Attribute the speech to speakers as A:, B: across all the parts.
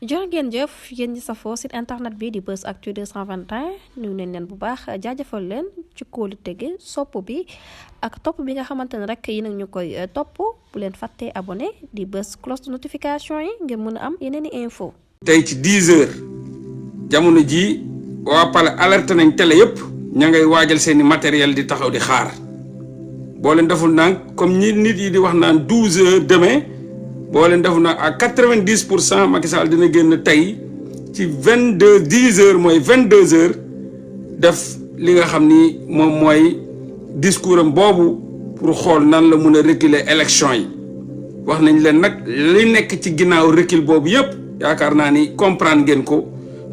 A: jërë ngeen jëf yéen ñi safoo site internet bi di Buzz Actu 221 nuyu nañ leen bu baax jaajëfal leen ci kóolu tege sopp bi ak topp bi nga xamante ne rek yi nag ñu koy topp bu leen fàttee abonné di bës cloche de notification yi ngeen mën a am yeneen i info
B: tey ci 10 heures jamono ji waa pale alerte nañ télé yëpp ña ngay waajal seeni matériel di taxaw di xaar boo leen deful nag comme ñi nit yi di wax naan 12 heures demain boo leen deful nag à 90% Macky Sall dina génn tey ci 10 heures mooy 22 heures def li nga xam ni moom mooy discours am boobu pour xool nan la mun a reculer élection yi wax nañ leen nag li nekk ci ginnaaw recul boobu yëpp yaakaar naa ni comprendre ngeen ko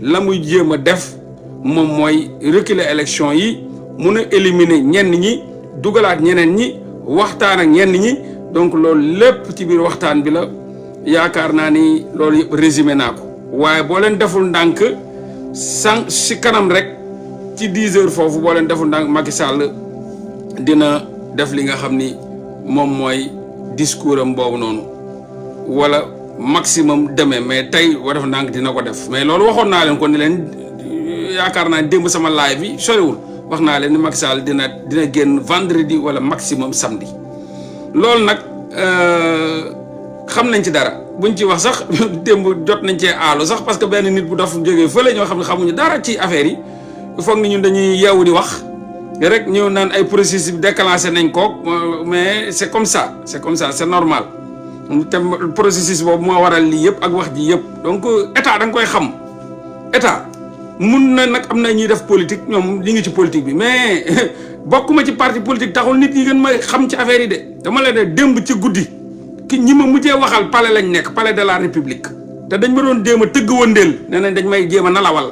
B: la muy jéem a def moom mooy reculer élection yi mun a éliminer ñenn ñi dugalaat ñeneen ñi waxtaan ak ñenn ñi donc loolu lépp ci biir waxtaan bi la yaakaar naa ni loolu yëpp résumé naa ko waaye boo leen deful ndànk si kanam rek ci 10 heures foofu boo leen deful ndànk Macky Sall dina def li nga xam ni moom mooy discours am boobu noonu wala maximum demain mais tey boo def ndànk dina ko def mais loolu waxoon naa leen ko ni leen yaakaar naa démb sama live bi soriwul wax naa leen ni Macky Sall dina génn vendredi wala maximum samedi loolu nag xam nañ ci dara buñ ci wax sax démb jot nañ cee aalu sax parce que benn nit bu dof jógee fële ñoo xam ne xamuñu dara ci affaire yi foog ni ñun dañuy yeewu di wax rek ñëw naan ay processus bi déclenché nañ ko mais c'est comme ça c'est normal te processus boobu moo waral lii yëpp ak wax ji yëpp donc état da nga koy xam état mun na nag am na ñuy def politique ñoom ñi ngi ci politique bi mais bokkuma ci parti politique taxul nit ñi gën ma xam ci affaire yi de dama leen ne démb ci guddi ki ñi ma mujjee waxal palais lañ nekk palais de la république te dañ ma doon jéem a tëgg wëndeel nee nañ dañ may jéem a nalawal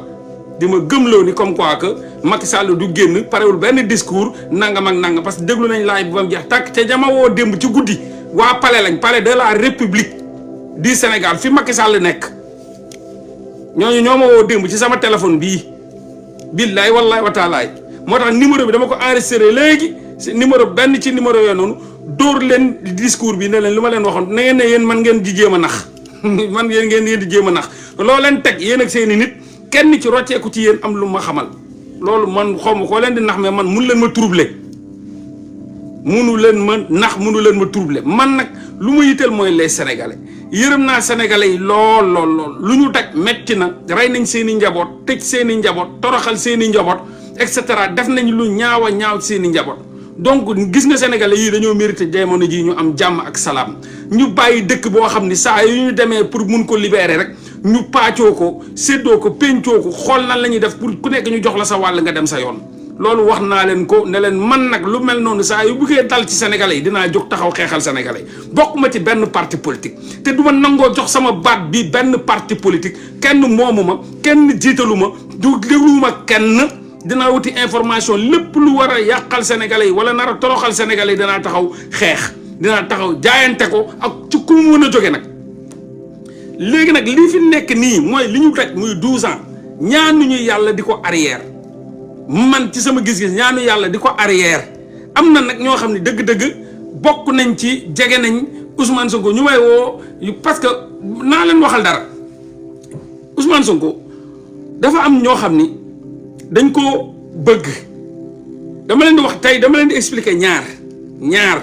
B: di ma gëmloo ni comme quoi que Macky Sall du génn parewul benn discours nangam ak nangam parce que déglu nañ laaj bi ba mu jeex tàkk te jama woo démb ci guddi waa palais lañ palais de la république du Sénégal fi Macky Sall nekk ñooñu ñoo ma woo démb ci sama téléphone bii billaay wallaay wa taalaay moo tax numéro bi dama ko enregistré léegi si numéro benn ci numéro yooyu noonu dóor leen discours bi ne leen li ma leen waxoon na ngeen ne yéen man ngeen di jéem a nax man ngeen di jéem a nax loo leen teg yéen ak seeni nit kenn ci rocceeku ci yéen am lu ma xamal loolu man xaw ma koo leen di nax mais man munu leen ma troubler munu leen ma troubler man nag lu ma yitteel mooy les sénégalais yërëm naa sénégalais yi lool lu ñu daj metti na rey nañ seen i njaboot tëj seen i njaboot toroxal seen i njaboot et cetera def nañ lu ñaaw a ñaaw seen i njaboot donc gis nga sénégalais yii dañoo mérité jamono ji ñu am jàmm ak salaam ñu bàyyi dëkk boo xam ni saa yu ñu demee pour mun ko libérer rek ñu paccoo ko séddoo ko pencoo ko xool nan la ñuy def pour ku nekk ñu jox la sa wàll nga dem sa yoon loolu wax naa leen ko ne leen man nag lu mel noonu saa yu buggee dal ci sénégalais yi dinaa jóg taxaw xeexal sénégalais yi bokkuma ci benn parti politique te du ma nangoo jox sama baat bi benn parti politique kenn moomu ma kenn jiitalu ma du dégluwuma kenn dinaa wuti information lépp lu war a yàqal sénégalais yi wala nar a toroxal sénégalais yi dinaa taxaw xeex dinaa taxaw jaayante ko ak ci ku mu mën a jóge nag léegi nag lii fi nekk nii mooy li ñu daj muy 12 ans ñaanu ñuy yàlla di ko arrière man ci sama gis-gis ñaanu yàlla di ko arrière am na nag ñoo xam ne dëgg-dëgg bokk nañ ci jege nañ Ousmane Sonko ñu may woo parce que naa leen waxal dara Ousmane Sonko dafa am ñoo xam ni dañ ko bëgg dama leen di wax tey dama leen di expliquer ñaar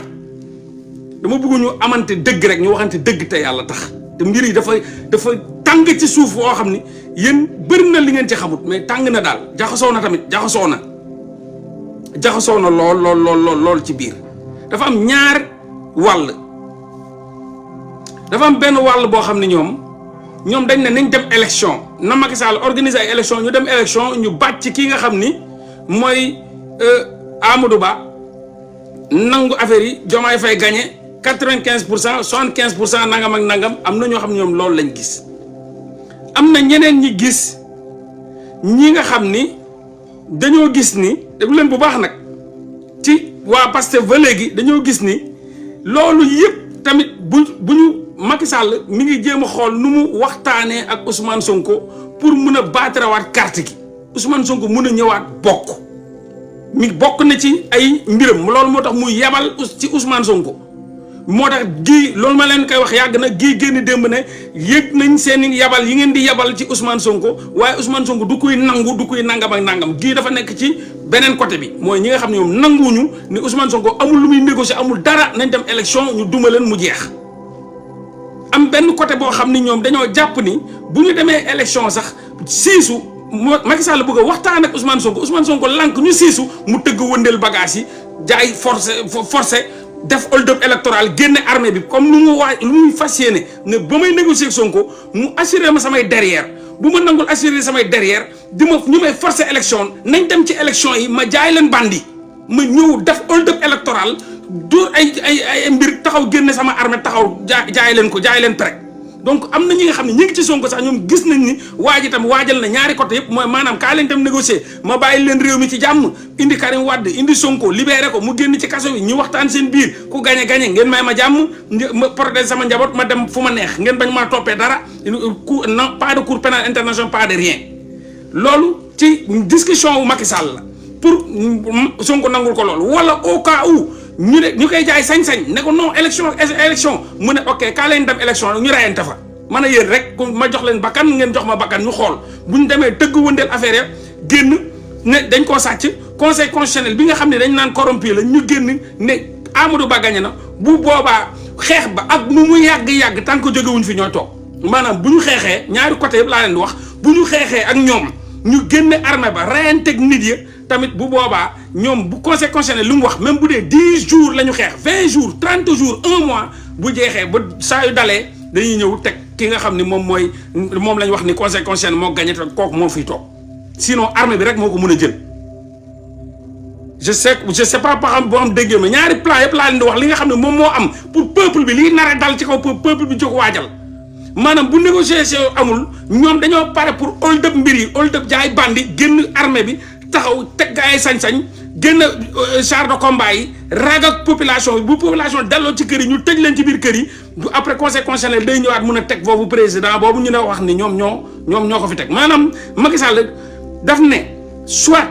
B: dama bëgg ñu amante dëgg rek ñu waxante dëgg te yàlla tax te mbir yi dafa tàng ci suuf woo xam ni yéen bëri na li ngeen ci xamut mais tàng na daal jaxasoo na tamit jaxasoo na lool ci biir dafa am ñaar wàll dafa am benn wàll boo xam ne ñoom dañ ne nañ dem élection na Macky Sall organiser ay élection ñu dem élection ñu bàcc kii nga xam ni mooy Amadou Ba nangu affaire yi Diomaye Faye gagné 95% 75% nangam ak nangam am na ñoo xam ne ñoom loolu lañ gis am na ñeneen ñi gis ñi nga xam ni dañoo gis ni déglu leen bu baax nag ci waa Pastef ba léegi dañoo gis ni loolu yëpp tamit bu ñu Macky Sall mi ngi jéem a xool nu mu waxtaanee ak Ousmane Sonko pour mun a baatarawaat carte gi Ousmane Sonko mun a ñëwaat bokk na ci ay mbiram loolu moo tax muy yebal ci Ousmane Sonko moo tax gii loolu ma leen koy wax yàgg na gii génn démb ne yëg nañ seen yabal yi ngeen di yabal ci Ousmane Sonko waaye Ousmane Sonko du koy nangu du koy nangam ak nangam gii dafa nekk ci beneen côté bi mooy ñi nga xam ne ñoom nanguwuñu ni Ousmane Sonko amul lu muy négocier amul dara nañ dem élection ñu duma leen mu jeex. am benn côté boo xam ni ñoom dañoo jàpp ni bu ñu demee élection sax siisu Macky Sall bëgg a waxtaan ak Ousmane Sonko lànk ñu siisu mu tëgg wëndeel bagage yi jaay forcé def hold up électoral génne armée bi comme lu muy fas yéene ne ba may négocier ak Sonko mu assuré ma samay derrière bu ma nangul assuré samay derrière ñu may forcer élection nañ dem ci élection yi ma jaay leen bandi ma ñëw def hold up électoral du ay mbir taxaw génne sama armée taxaw jaay leen prek donc am na ñi nga xam ne ñi ngi ci Sonko sax ñoom gis nañ ni waa ji tam waajal na ñaari côté yëpp mooy maanaam kaa leen dem négocier ma bàyyi leen réew mi ci jàmm indi Karim Wade indi Sonko libéré ko mu génn ci kaso bi ñu waxtaan seen biir ku gañe ngeen may ma jàmm ma protéger sama njaboot ma dem fu ma neex ngeen bañ maa toppee dara non pas de cour pénal international pas de rien loolu ci discussion wu Macky Sall la pour Sonko nangul ko loolu wala au cas où ñu koy jaay sañ-sañ ne ko non élection mu ne ok kaa leen dem élection ñu rayante fa man a yéen rek ma jox leen bakkan ngeen jox ma bakkan ñu xool bu ñu demee tëgg wëndeel affaire ya génn ne dañ koo sàcc conseil constitutionnel bi nga xam ne dañ naan corrompu la ñu génn ne Amadou Ba gagné na bu boobaa xeex ba ak nu mu yàgg tant que jógewuñ fi ñooy toog maanaam bu ñu xeexee ñaari côté yëpp laa leen di wax bu ñu xeexee ak ñoom ñu génne armée ba rayanteeg nit ya tamit bu boobaa ñoom bu conseil constitutionnel lu mu wax même bu dee 10 jours la ñu xeex 20 jours 30 jours 1 mois bu jeexee ba saa yu dalee dañuy ñëw teg ki nga xam ni moom la ñu wax ni conseil constitutionnel moo gagné te kooku moo fiy toog sinon armée bi rek moo ko mën a jël. je sais pas xam boo am déggee ma ñaari plan yëpp laa leen di wax li nga xam ne moom moo am pour peuple bi liy nar a dal ci kaw peuple bi jóg waajal. maanaam bu négociation amul ñoom dañoo pare pour hold up mbir yi hold up jaay bandi génn armée bi taxaw teg ay sañ-sañ génn char de combat yi raag ak population bi bu population delloo ci kër yi ñu tëj leen ci biir kër yi bu après conseil constitutionnel day ñëwaat mun a teg boobu président boobu ñu ne wax ni ñoom ñoo ko fi teg maanaam Macky Sall daf ne soit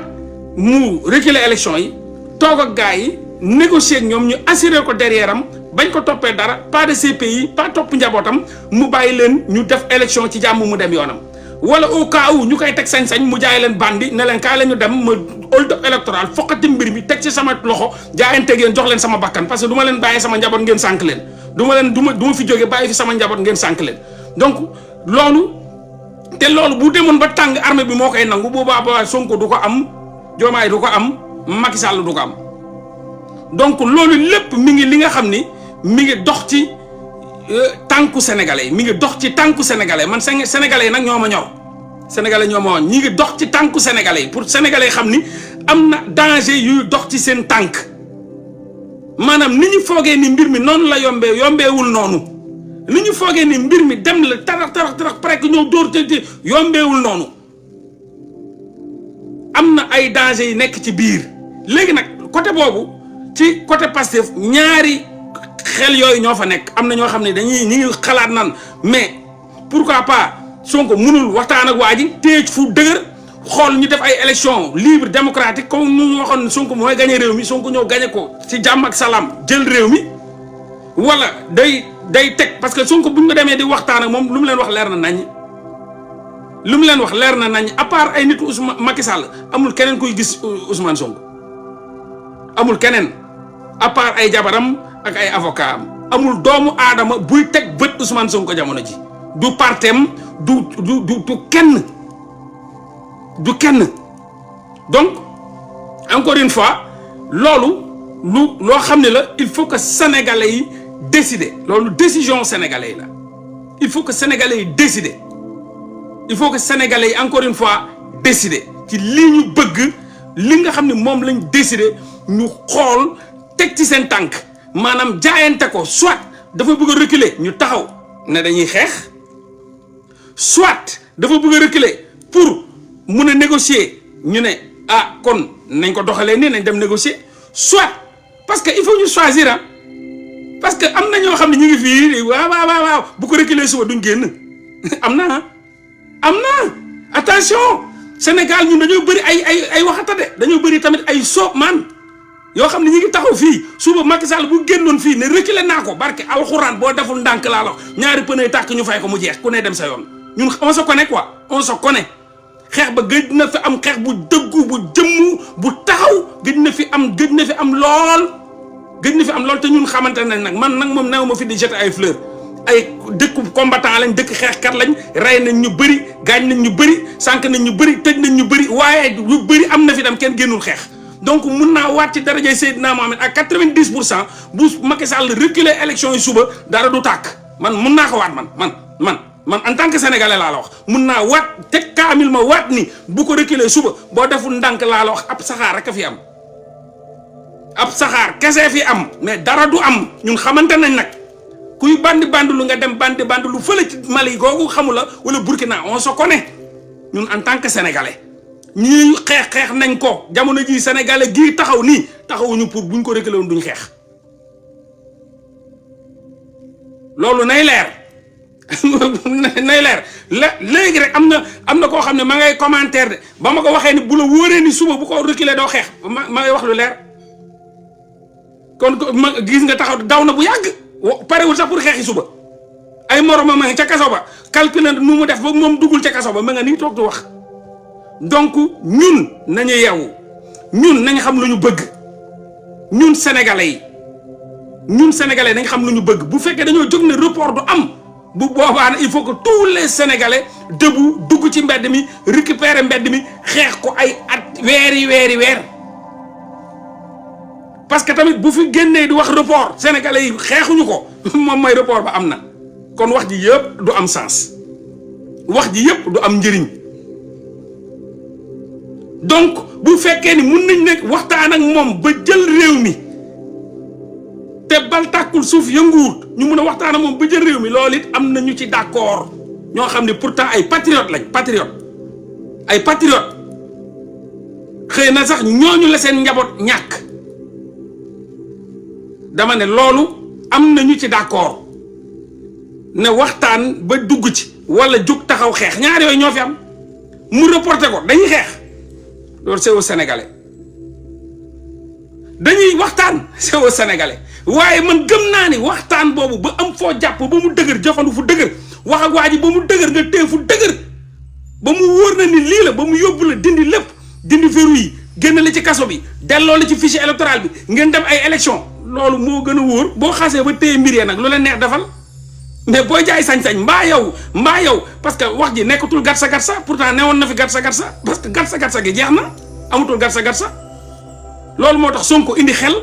B: mu reculer élection yi toog ak gars yi négocier ak ñoom ñu assurer ko derrière am bañ ko toppee dara pas de CPI pas topp njabootam mu bàyyi leen ñu def élection ci jàmm mu dem yoonam wala au cas où ñu koy teg sañ-sañ mu jaay leen bandi ne leen kaa la ñu dem ma hold up électoral foqati mbir mi teg ci sama loxo jaayanteeg yéen jox leen sama bakkan parce que du ma leen bàyyi sama njaboot ngeen sànk leen du ma fi jógee bàyyi fi sama njaboot ngeen sànk leen donc loolu bu demoon ba tàng armée bi moo koy nangu boobaa Sonko du ko am Diomaye du ko am Macky Sall du ko am donc loolu lépp mi ngi li nga xam ni mi ngi dox ci tànku sénégalais mi ngi dox ci tànku sénégalais man sénégalais nag ñoo ma ñor sénégalais ñoo ma woon ñi ngi dox ci tànku sénégalais pour sénégalais xam ni am na danger yuy dox ci seen tànk maanaam ni ñu foogee ni mbir mi noonu la yombeewul noonu ni ñu foogee ni mbir mi dem la tarax pare que ñëw dóor te yombeewul noonu am na ay danger yi nekk ci biir léegi nag côté boobu ci côté Pastef ñaari xel yooyu ñoo fa nekk am na ñoo xam ne ñi ngi xalaat naan mais pourquoi pas Sonko mënul waxtaan ak waa ji téye fu dëgër xool ñu def ay élection libre démocratique comme ñu waxoon Sonko mooy gagné réew mi Sonko ñëw gagné ko ci jàmm ak salaam jël réew mi wala day teg parce que Sonko bu ñu demee di waxtaan ak moom lu mu leen wax leer na nañ à part ay nitu Ousmane Macky Sall amul keneen kuy gis Ousmane Sonko amul keneen à part ay jabaram ak ay avocat am amul doomu aadama buy teg bët Ousmane Sonko jamono ji du partem du kenn donc encore une fois loolu loo xam ne la il faut que sénégalais yi décider loolu décision sénégalais yi la il faut que sénégalais yi décider il faut que sénégalais yi encore une fois décider ci lii ñu bëgg li nga xam ne moom lañ décider ñu xool teg ci seen tànk maanaam jaayante ko soit dafa bëgg a reculer ñu taxaw ne dañuy xeex soit dafa bëgg a reculer pour mun a négocier ñu ne kon nañ ko doxalee nii nañ dem négocier soit parce que il faut ñu choisir parce que am na ñoo xam ne ñu ngi fii waaw bu ko reculer suba duñ génn am na attention Sénégal ñun dañoo bëri ay waxata de dañoo bëri tamit ay soob man yoo xam ne ñi ngi taxaw fii suba Macky Sall bu génnoon fii ne reculer naa ko barke alxuraan boo deful ndànk laa la ñaari pneu tàkk ñu fay ko mu jeex ku ne dem sa yoon ñun on se connaît quoi on se connaît xeex ba gëj na fi am xeex bu dëggu bu jëmmu bu taxaw gëj na fi am lool te ñun xamante ne nag man nag moom new ma fi di jeter ay fleurs ay dëkk combattant lañ dëkk xeexkat lañ rey nañ ñu bëri gaañ nañ ñu bëri sànq nañ ñu bëri tëj nañ ñu bëri waaye yu bëri am na fi dem kenn génnul xeex donc mun naa waat ci darajay Seydina Mohamed ak 90% bu Macky Sall reculer élection yi suba dara du tàkk man mun naa ko waat man en tant que sénégalais laa la wax mun naa waat teg kaamil ma waat ni bu ko reculer suba boo deful ndànk laa la wax ab saxaar rek a fi am ab saxaar kese fi am mais dara du am ñun xamante nañ nag kuy bandi lu nga dem bandi lu fële ci Mali googu xamula wala Burkina on se connaît ñun en tant que sénégalais ñii xeex nañ ko jamono ji sénégalais gii taxaw nii taxawuñu pour buñ ko reculer woon duñ xeex loolu nay leer léegi rek am na koo xam ne ma ngay commentaire de ba ma ko waxee ni bu la wóoree ni suba bu ko reculer doo xeex ma ngay wax lu leer kon gis nga taxaw daw na bu yàgg parewul sax pour xeexi suba ay moromam ma nga ca kaso ba calculer nu mu def ba moom duggul ca kaso ba ma nga nii toog di wax donc ñun nañu yeewu ñun nañ xam lu ñu bëgg ñun sénégalais nañ xam lu ñu bëgg bu fekkee dañoo jóg ne report du am bu boobaa il faut que tous les sénégalais debout dugg ci mbedd mi récupérer mbedd mi xeex ko ay at weer parce que tamit bu fi génnee di wax report sénégalais yi xeexuñu ko moom mooy report ba am na kon wax ji yëpp du am sens wax ji yëpp du am njëriñ donc bu fekkee ni mun nañ nekk waxtaan ak moom ba jël réew mi te bal tàkkul suuf yënguwut ñu mun a waxtaan ak moom ba jël réew mi loolu it am na ñu ci d'accord ñoo xam ne pourtant ay patriotes lañ ay patriotes xëy na sax ñooñu la seen njaboot ñàkk dama ne loolu am na ñu ci d'accord ne waxtaan ba dugg ci wala jug taxaw xeex ñaar yooyu ñoo fi am mu reporté ko dañuy xeex loolu c'est au Sénégalais dañuy waxtaan c'est au Sénégalais waaye man gëm naa ni waxtaan boobu ba am foo jàpp ba mu dëgër jafandu fu dëgër wax ak waa ji ba mu dëgër nga téye fu dëgër ba mu wóor na ni lii la ba mu yóbbu la dindi lépp dindi verrou yi génn la ci kaso bi delloo la ci fichier électoral bi ngeen dem ay élection loolu moo gën a wóor boo xasee ba téye mbir yee nag lu la neex defal mais booy jaay sañ-sañ mbaa yow parce que wax ji nekkatul gatsa pourtant newoon na fi gatsa parce que gatsa gi jeex na amatul gatsa loolu moo tax Sonko indi xel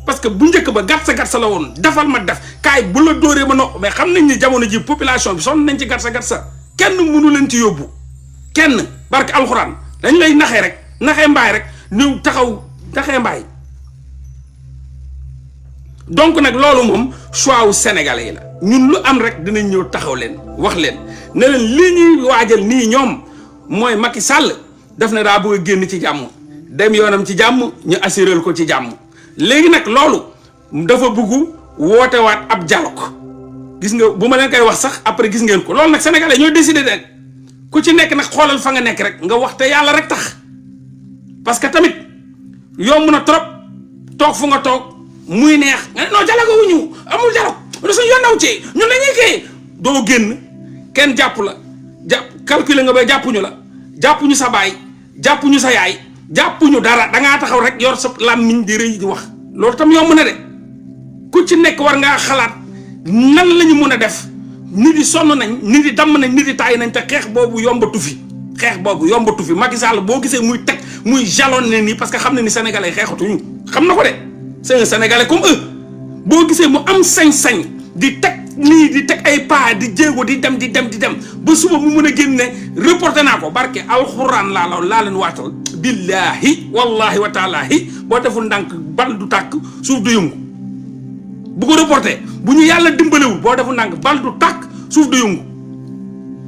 B: parce que bu njëkk ba gatsa la woon defal ma def kaay bu la dóoree ba no mais xam nañ ni jamono ji population bi sonn nañ ci gatsa kenn mënu leen ci yóbbu kenn barke alxuraan dañ lay naxee mbaay rek ñëw taxaw naxee mbaay donc nag loolu moom choix wu sénégalais yi la ñun lu am rek dinañ ñëw taxaw leen wax leen ne leen li ñuy waajal nii ñoom mooy Macky Sall daf ne daa bëgg a génn ci jàmm dem yoonam ci jàmm ñu assurél ko ci jàmm léegi nag loolu dafa bëgg wootewaat ab dialogue gis nga bu ma leen koy wax sax après gis ngeen ko loolu nag sénégalais ñooy décidé de ku ci nekk nag xoolal fa nga nekk rek nga wax te yàlla rek tax parce que tamit yomb na trop toog fu nga toog muy neex nga ne non dialogue wuñu amul dialogue lu suñ yonnaw ci ñun dañuy kii doo génn kenn jàpp la calculer nga ba jàppuñu la jàppuñu sa baay jàppuñu sa yaay jàppuñu dara dangaa taxaw rek yor sa làmmiñ di rëy di wax loolu tam yomb na de ku ci nekk war ngaa xalaat nan la ñu mun a def nit yi sonn nañ nit yi damm nañ nit yi taay nañ te xeex boobu yombatu fi Macky Sall boo gisee muy teg muy jalonné nii parce que xam na ni sénégalais xeexatuñu xam na ko de c'est un sénégalais comme eux boo gisee mu am sañ-sañ di teg nii di teg ay pas di jéego di dem ba suba mu mën a génne reporté naa ko barke alxuraan laa leen waatal billahi wallahi wa taalaahi boo deful ndànk bal du tàkk suuf du yëngu bu ko reporté bu ñu yàlla dimbalewul boo deful ndànk bal du tàkk suuf du yëngu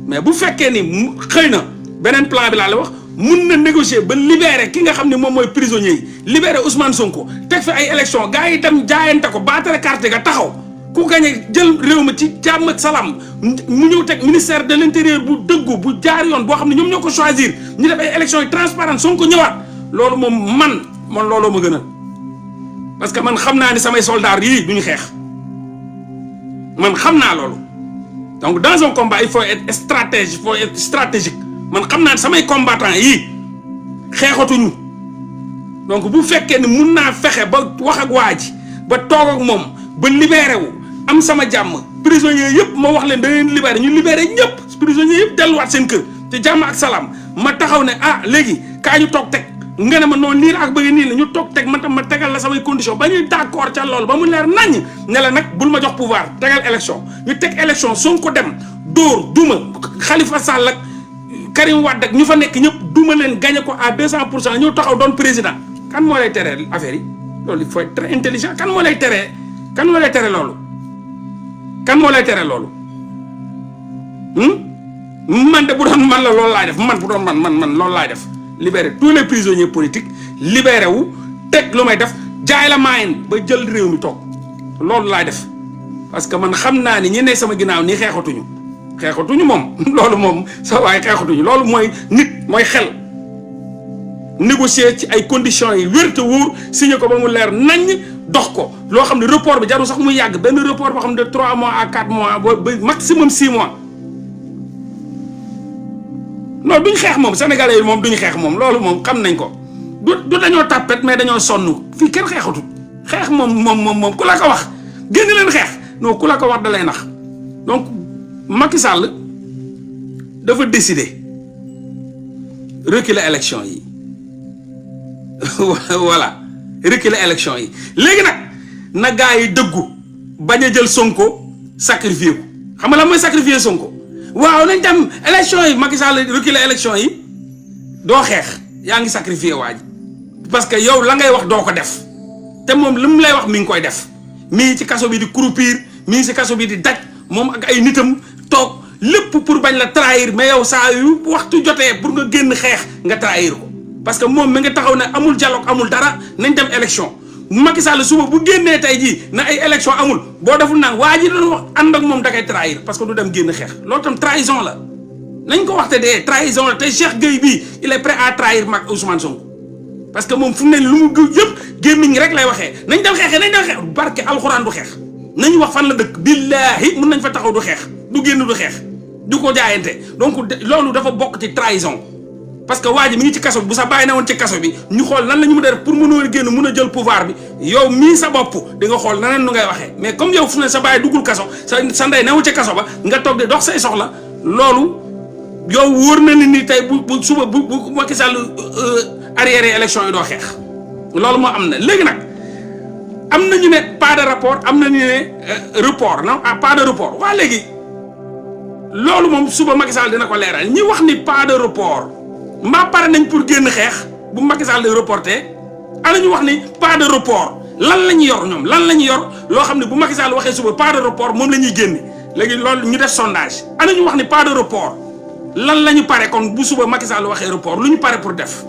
B: mais bu fekkee ni xëy na beneen plan bi laa la wax mun na négocier ba libérer ki nga xam ne moom mooy prisonnier yi libérer Ousmane Sonko teg fi ay élection gars yi dem jaayante ko baatale carte ga taxaw ku gagné jël réew mi ci jàmm ak salaam mu ñëw teg ministère de l'intérieur bu dëggu bu jaar yoon boo xam ne ñoom ñoo ko choisir ñu def ay élections yi transparent Sonko ñëwaat loolu moom man looloo ma gënal parce que man xam naa ni samay soldats yii duñu xeex man xam naa loolu donc dans un combat il faut être stratégique man xam naa ni samay combattants yii xeexatuñu donc bu fekkee ni mun naa fexe ba wax ak waa ji ba toog ak moom ba libéré wu am sama jàmm prisonniers yëpp ma wax leen da leen libéré ñu libéré ñëpp prisonniers yëpp delluwaat seen kër te jàmm ak salaam ma taxaw ne ah léegi kaa ñu toog teg nga ne ma noonu nii la ak bëgg nii la ñu toog teg man tam ma tegal la samay condition ba ñuy d'accord ca loolu ba mu leer naññ ne la nag bul ma jox pouvoir tegal élection ñu teg élection Sonko dem dóor duma Khalifa Sall ak Karim Wade ak ñu fa nekk ñëpp duma leen gagné ko à 200% ñu taxaw doon président kan moo lay teree affaire yi loolu il faut être très intelligent kan moo lay tere loolu kan moo lay tere loolu man de bu doon man la loolu laay def man bu doon man loolu laay def libérer tous les prisonniers politiques libéré wu teg lu may def jaay la maayin ba jël réew mi toog loolu laay def parce que man xam naa ni ñi ne sama ginnaaw nii xeexatuñu moom loolu moom sa waay xeexatuñu loolu mooy nit mooy xel négocier ci ay conditions yi wér te wóor signé ko ba mu leer naññ dox ko loo xam ne report bi jarul sax muy yàgg benn report boo xam ne de 3 mois à 4 mois ba maximum 6 mois non duñ xeex moom sénégalais yi moom duñ xeex moom loolu moom xam nañ ko du dañoo tàppet mais dañoo sonn fii kenn xeexatut xeex moom ku la ko wax génn leen xeex non ku la ko wax da lay nax donc Macky Sall dafa décider reculer élection yi voilà reculer élection yi léegi nag na gaa yi dëggu bañ a jël Sonko sacrifier ko xam nga la mooy sacrifier Sonko waaw nañ dem élection yi Macky Sall reculer élection yi doo xeex yaa ngi sacrifier waa ji parce que yow la ngay wax doo ko def te moom li mu lay wax mi ngi koy def mii ci kaso bi di croupir mii ci kaso bi di daj moom ak ay nitam toog lépp pour bañ la trahir mais yow saa yu waxtu jotee pour nga génn xeex nga trahir ko parce que moom mi nga taxaw ne amul dialogue amul dara nañ dem élection Macky Sall suba bu génnee tey jii na ay élection amul boo deful naan waa ji doon wax ànd ak moom da koy trahir parce que du dem génn xeex loolu tam trahison la nañ ko waxte dee trahison la tey Cheikh Gueye bii il est prêt à trahir mag Ousmane Sonko parce que moom fu mu ne lu mu gëw yëpp gémmiñ rek lay waxee nañ dem xeex barke alxuraan du xeex nañ wax fan la dëkk billaahi mun nañ fa taxaw du xeex du génn du xeex du ko jaayante donc loolu dafa bokk ci trahison parce que waa ji mi ngi ci kaso bi bu sa bàyyi na woon ci kaso bi ñu xool nan la ñu mën a def pour mënoo génn mun a jël pouvoir bi yow mii sa bopp di nga xool naneen nu ngay waxee mais comme yow fu ne sa bàyyi duggul kaso sa ndey newul ci kaso ba nga toog di dox say soxla loolu yow wóor na ni tey bu suba bu Macky Sall arrière élection yi doo xeex loolu moo am na léegi nag am na ñu ne pas de rapport am na ñu ne report non pas de report waa léegi loolu moom suba Macky Sall dina ko leeral ñi wax ni pas de report mbaa pare nañ pour génn xeex bu Macky Sall di reporté ana ñu wax ni pas de report lan la ñu yor ñoom lan la ñu yor loo xam ne bu Macky Sall waxee suba pas de report moom la ñuy génne léegi loolu ñu def sondage ana ñu wax ni pas de report lan la ñu pare kon bu suba Macky Sall waxee report lu ñu pare pour def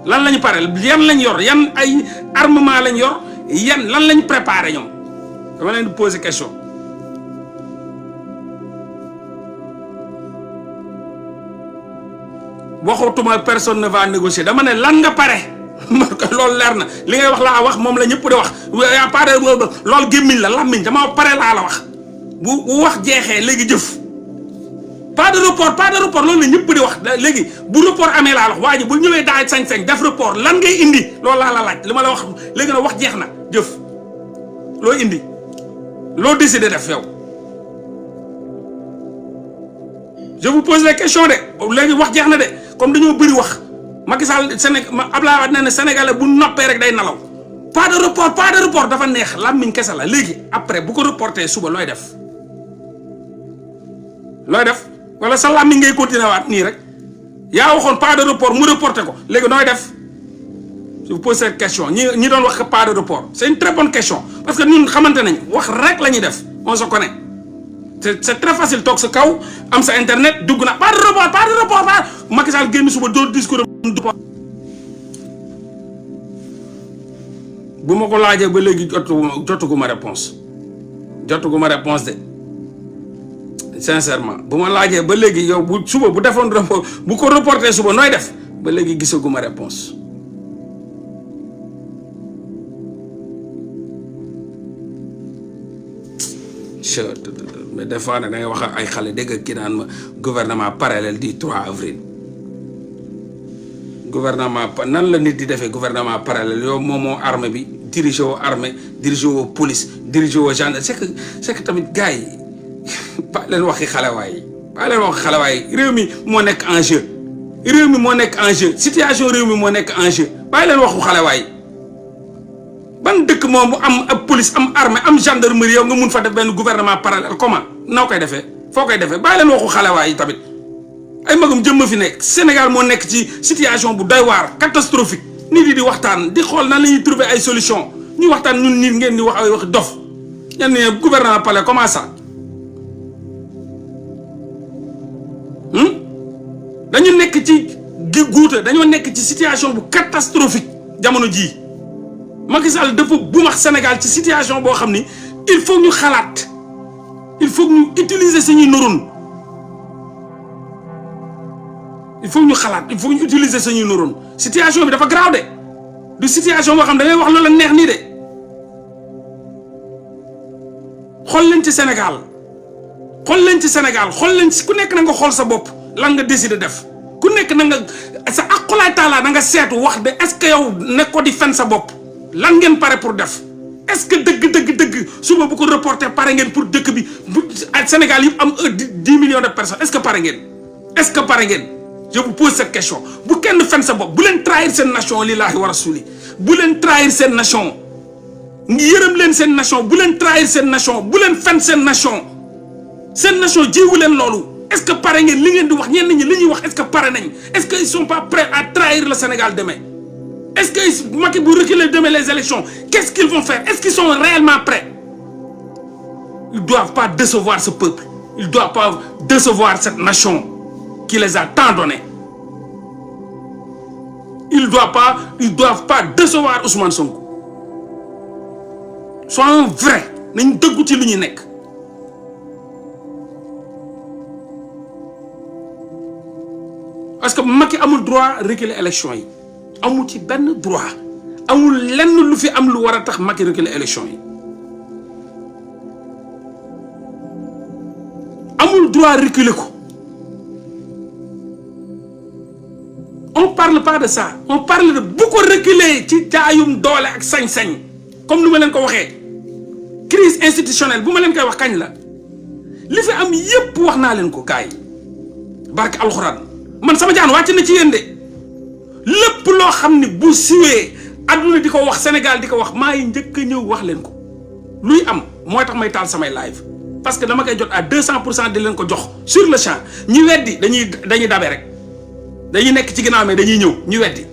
B: lan la ñu pare yan lañ yor yan ay armement lañ yor yan lan lañ préparé ñoom dama leen di poser question. waxutuma personne ne va négocier dama ne lan nga pare loolu leer na li ngay wax laa wax moom la ñëpp di wax yaa pare loolu gémmiñ la làmmiñ dama pare laa la wax bu wax jeexee léegi jëf pas de report loolu la ñëpp di wax léegi bu report amee laa la wax waa ji bu ñëwee daay sañ-sañ def report lan ngay indi loolu laa la laaj li ma la wax léegi nag wax jeex na jëf loo indi loo décidé def yow je vous pose la question de léegi wax jeex na de comme dañoo bëri wax Macky Sall Abdoulaye Wade nee na Sénégalais bu noppee rek day nalaw pas de report dafa neex làmmiñ kese la léegi après bu ko reporté suba looy def wala sa làmmiñ ngay continuer waat nii rek yaa waxoon pas de report mu reporté ko léegi nooy def je vous pose cette question ñi doon wax pas de report c'est une très bonne question parce que ñun xamante nañ wax rek la ñuy def on se connaît c'est très facile toog sa kaw am sa internet dugg na pas de report Macky Sall génn suba dóor discours bu ma ko laajee ba léegi jotuguma réponse de sincèrement bu ma laajee ba léegi yow bu suba bu defoon report bu ko reporté suba nooy def ba léegi gisaguma réponse mais des fois nag da ngay wax ay xale dégg ki naan ma gouvernement parallèle du 3 avril gouvernement nan la nit di defee gouvernement parallèle yow moom moo armée bi dirigé woo armée dirigé woo police dirigé woo gendarme c'est que tamit gars yi ba leen waxi xalewaay réew mi moo nekk en jeu réew mi moo nekk en jeu situation réew mi moo nekk en jeu bàyyi leen waxu xalewaay ban dëkk moom mu am ab police am armée am gendarmerie yow nga mun fa def benn gouvernement parallèle comment noo koy defee foo koy defee bàyyi leen waxu xalewaay yi tamit ay magum jëmm fi nekk Sénégal moo nekk ci situation bu doy waar catastrophique nit yi di waxtaan di xool nan la ñuy trouver ay solution ñu waxtaan ñun nit ngeen di wax ay wax dof ñan ne gouvernement parallèle comment ça dañu nekk ci guuta dañoo nekk ci situation bu catastrophique jamono jii Macky Sall dafa bumax Sénégal ci situation boo xam ni il faut ñu xalaat il faut ñu utiliser suñuy neurones il faut ñu xalaat il faut ñu utiliser suñuy neurones situation bi dafa grave de du situation boo xam da ngay wax loola neex nii de xool leen ci Sénégal xool leen ci ku nekk na nga xool sa bopp lan nga décider def ku nekk na nga sa aqulaay taala na nga seetu wax de est-ce que yow nekk ko di fen sa bopp lan ngeen pare pour def est-ce que dëgg suba bu ko reporter pare ngeen pour dëkk bi Sénégal yëpp am 10 millions de personnes est-ce que pare ngeen je vous pose cette question bu kenn fen sa bopp bu leen trahir seen nation lillahi wa rasuli bu leen trahir seen nation ngi yërëm leen seen nation bu leen trahir seen nation bu leen fen seen nation jiwu leen loolu est-ce que pare ngeen li ngeen di wax ñenn ñi li ñuy wax est-ce que pare nañ est-ce que ils sont pas prêts à trahir le Sénégal demain est-ce que Macky bu reculer demain les élections qu'est-ce qu'ils vont faire est-ce qu'ils sont réellement prêts ils doivent pas décevoir ce peuple ils doivent pas décevoir cette nation qui les a tant donné ils doivent pas décevoir Ousmane Sonko soyons vrais nañ dëggu ci li ñu nekk parce que Macky amul droit reculer élection yi amul ci benn droit amul lenn lu fi am lu war a tax Macky reculer élection yi amul droit reculer ko on parle pas de ça on parle de bu ko reculer ci jaayum doole ak sañ-sañ comme nu ma leen ko waxee crise institutionnelle bu ma leen koy wax kañ la li fi am yépp wax naa leen ko gars yi barke alxuraan man sama jaan wàcc na ci yéen de lépp loo xam ni bu siwee adduna di ko wax Sénégal di ko wax maa ngi njëkk a ñëw wax leen ko luy am mooy tax may taal samay live parce que dama koy jot à 200% di leen ko jox sur le champ ñi weddi dañuy dabe rek dañuy nekk ci ginnaaw mais dañuy ñëw ñu weddi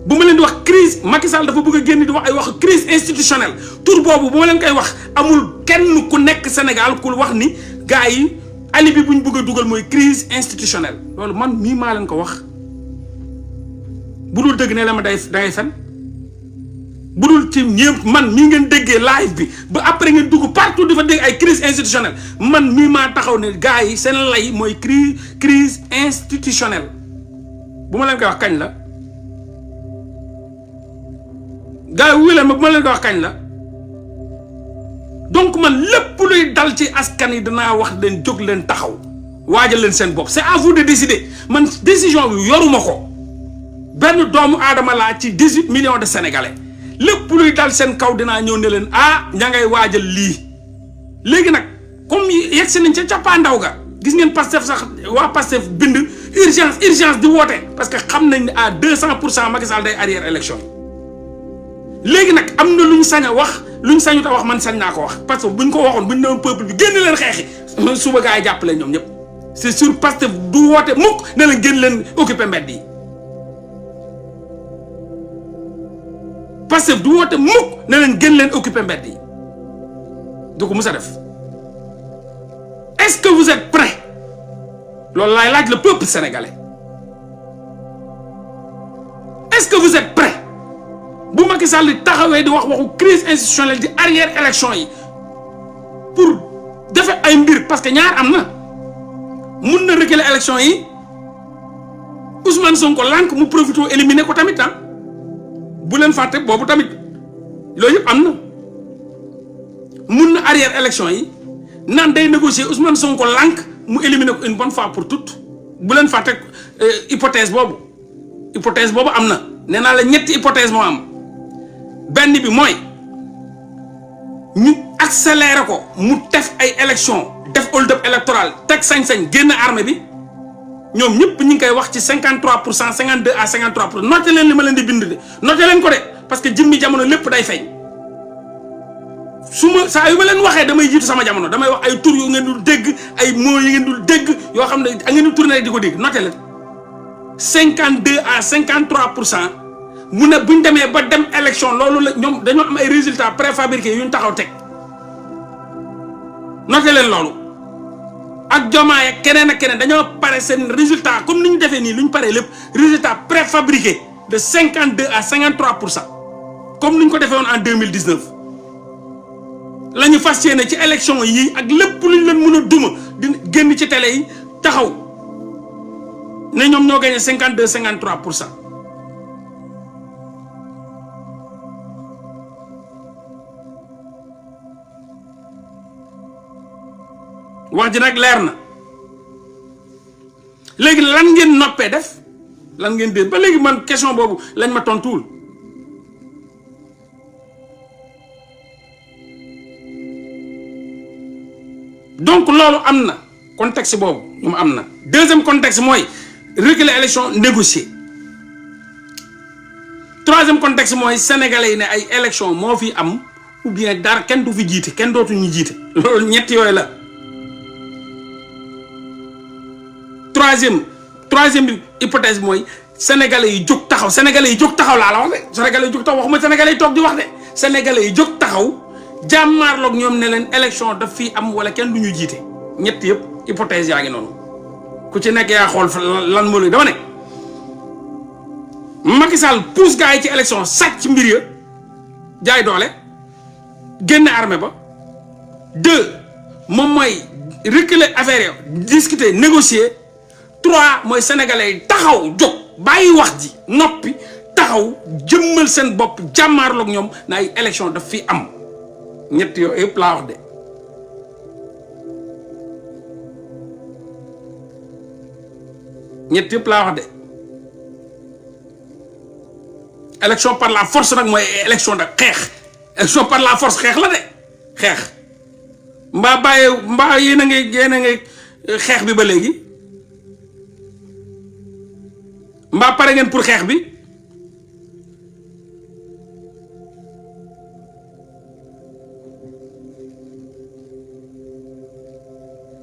B: bu ma leen di wax crise Macky Sall dafa bëgg a génn di wax ay wax crise institutionnelle tur boobu bu ma leen koy wax amul kenn ku nekk Sénégal ku wax ni gars yi alibi bu ñu bëgg a dugal mooy crise institutionnelle loolu man mii maa leen ko wax bu dul dëgg ne la ma dangay fen bu dul ci ñëpp man mii ngeen déggee live bi ba après ngeen dugg partout dafa dégg ay crise institutionnelle man mii maa taxaw ne gars yi seen lay mooy crise institutionnelle bu ma leen koy wax kañ la gars yi wuy leen ma bu ma leen koy wax kañ la donc man lépp luy dal ci askan yi danaa wax leen jóg leen taxaw waajal leen seen bopp c'est à vous de décider man décision bi yoruma ko benn doomu aadama laa ci 18 millions de sénégalais lépp luy dal seen kaw dinaa ñëw ne leen ña ngay waajal lii léegi nag comme yegg si nañ ca cappaandaw ga gis ngeen Pastef sax waa Pastef bind urgence di woote parce que xam nañ ne à 200% Macky Sall day arrière élection yi léegi nag am na lu ñu sañ a wax lu ñu sañu ta wax man sañ naa ko wax parce que buñ ko waxoon buñ newoon peuple bi génn leen xeexi suba gaa yi jàppale ñoom ñëpp c'est sûr Pastef du woote mukk ne leen génn leen occuper mbedd yi Pastef du woote mukk ne leen génn leen occuper mbedd yi du ko mus a def est-ce que vous êtes prêts loolu laay laaj le peuple sénégalais est-ce que vous êtes prêts bu Macky Sall taxawee di wax waxu crise institutionnelle di arrière élection yi pour defe ay mbir parce que ñaar am na mun na reculer élection yi Ousmane Sonko lànk mu profité éliminer ko tamit bu leen fàtte boobu tamit loolu yëpp am na mun na arrière élection yi naan day négocier Ousmane Sonko lànk mu éliminer ko une bonne fois pour toutes bu leen fàtte hypothèse boobu am na nee naa la ñetti hypothèse moo am benn bi mooy ñu accélérer ko mu def ay élection def hold-up électoral teg sañ-sañ génn armée bi ñoom ñëpp ñu ngi koy wax ci 53% 52 à 53%. noté leen li ma leen di bind de noté leen ko de parce que jëmmi jamono lépp day feeñ su ma saa yu ma leen waxee damay jiitu sama jamono damay wax ay tur yu ngeen dul dégg ay mots yu ngeen dul dégg yoo xam ne a ngeen di tourné rek di ko dégg noté leen 52 à 53%. mu ne bu ñu demee ba dem élection loolu la ñoom dañoo am ay résultats préfabriqués yu ñu taxaw teg noté leen loolu ak Diomaye ak keneen dañoo pare seen résultat comme ni ñu defee nii lu ñu paree lépp résultat préfabriqué de 52 à 53% comme ni ñu ko defee woon en 2019 la ñu fas yéene ci élection yi ak lépp lu ñu leen mën a duma di génn ci télé yi taxaw ne ñoom ñoo gagné 52 53%. wax ji nag leer na léegi lan ngeen noppee def lan ngeen dégg ba léegi man question boobu lañ ma tontuwul donc loolu am na contexte boobu ñu am na. deuxième contexte mooy reculer élection négocier troisième contexte mooy sénégalais yi ne ay élection moo fi am ou bien dara kenn du fi jiite kenn dootuñu jiite loolu ñett yooyu la. troisième hypothèse mooy sénégalais yi jóg taxaw laa la wax de sénégalais yi jóg taxaw waxuma sénégalais yi toog di wax de sénégalais yi jóg taxaw jàmmaarloog ñoom ne leen élection daf fii am wala kenn du ñu jiite ñett yëpp hypothèse yaa ngi noonu ku ci nekk yaa xool lan moo dama ne Macky Sall pousse gars yi ci élection sàcc mbir ya jaay doole génne armée ba 2 moom mooy reculer affaire ya discuter négocier 3 mooy sénégalais yi taxaw jóg bàyyi wax ji noppi taxaw jëmmal seen bopp jàmmaarloog ñoom na ay élection daf fi am ñett yooyu yëpp laa wax de ñett yëpp laa wax de élection par la force nag mooy élection de xeex élection par la force xeex la de xeex mbaa yéen a ngi xeex bi ba léegi mbaa pare ngeen pour xeex bi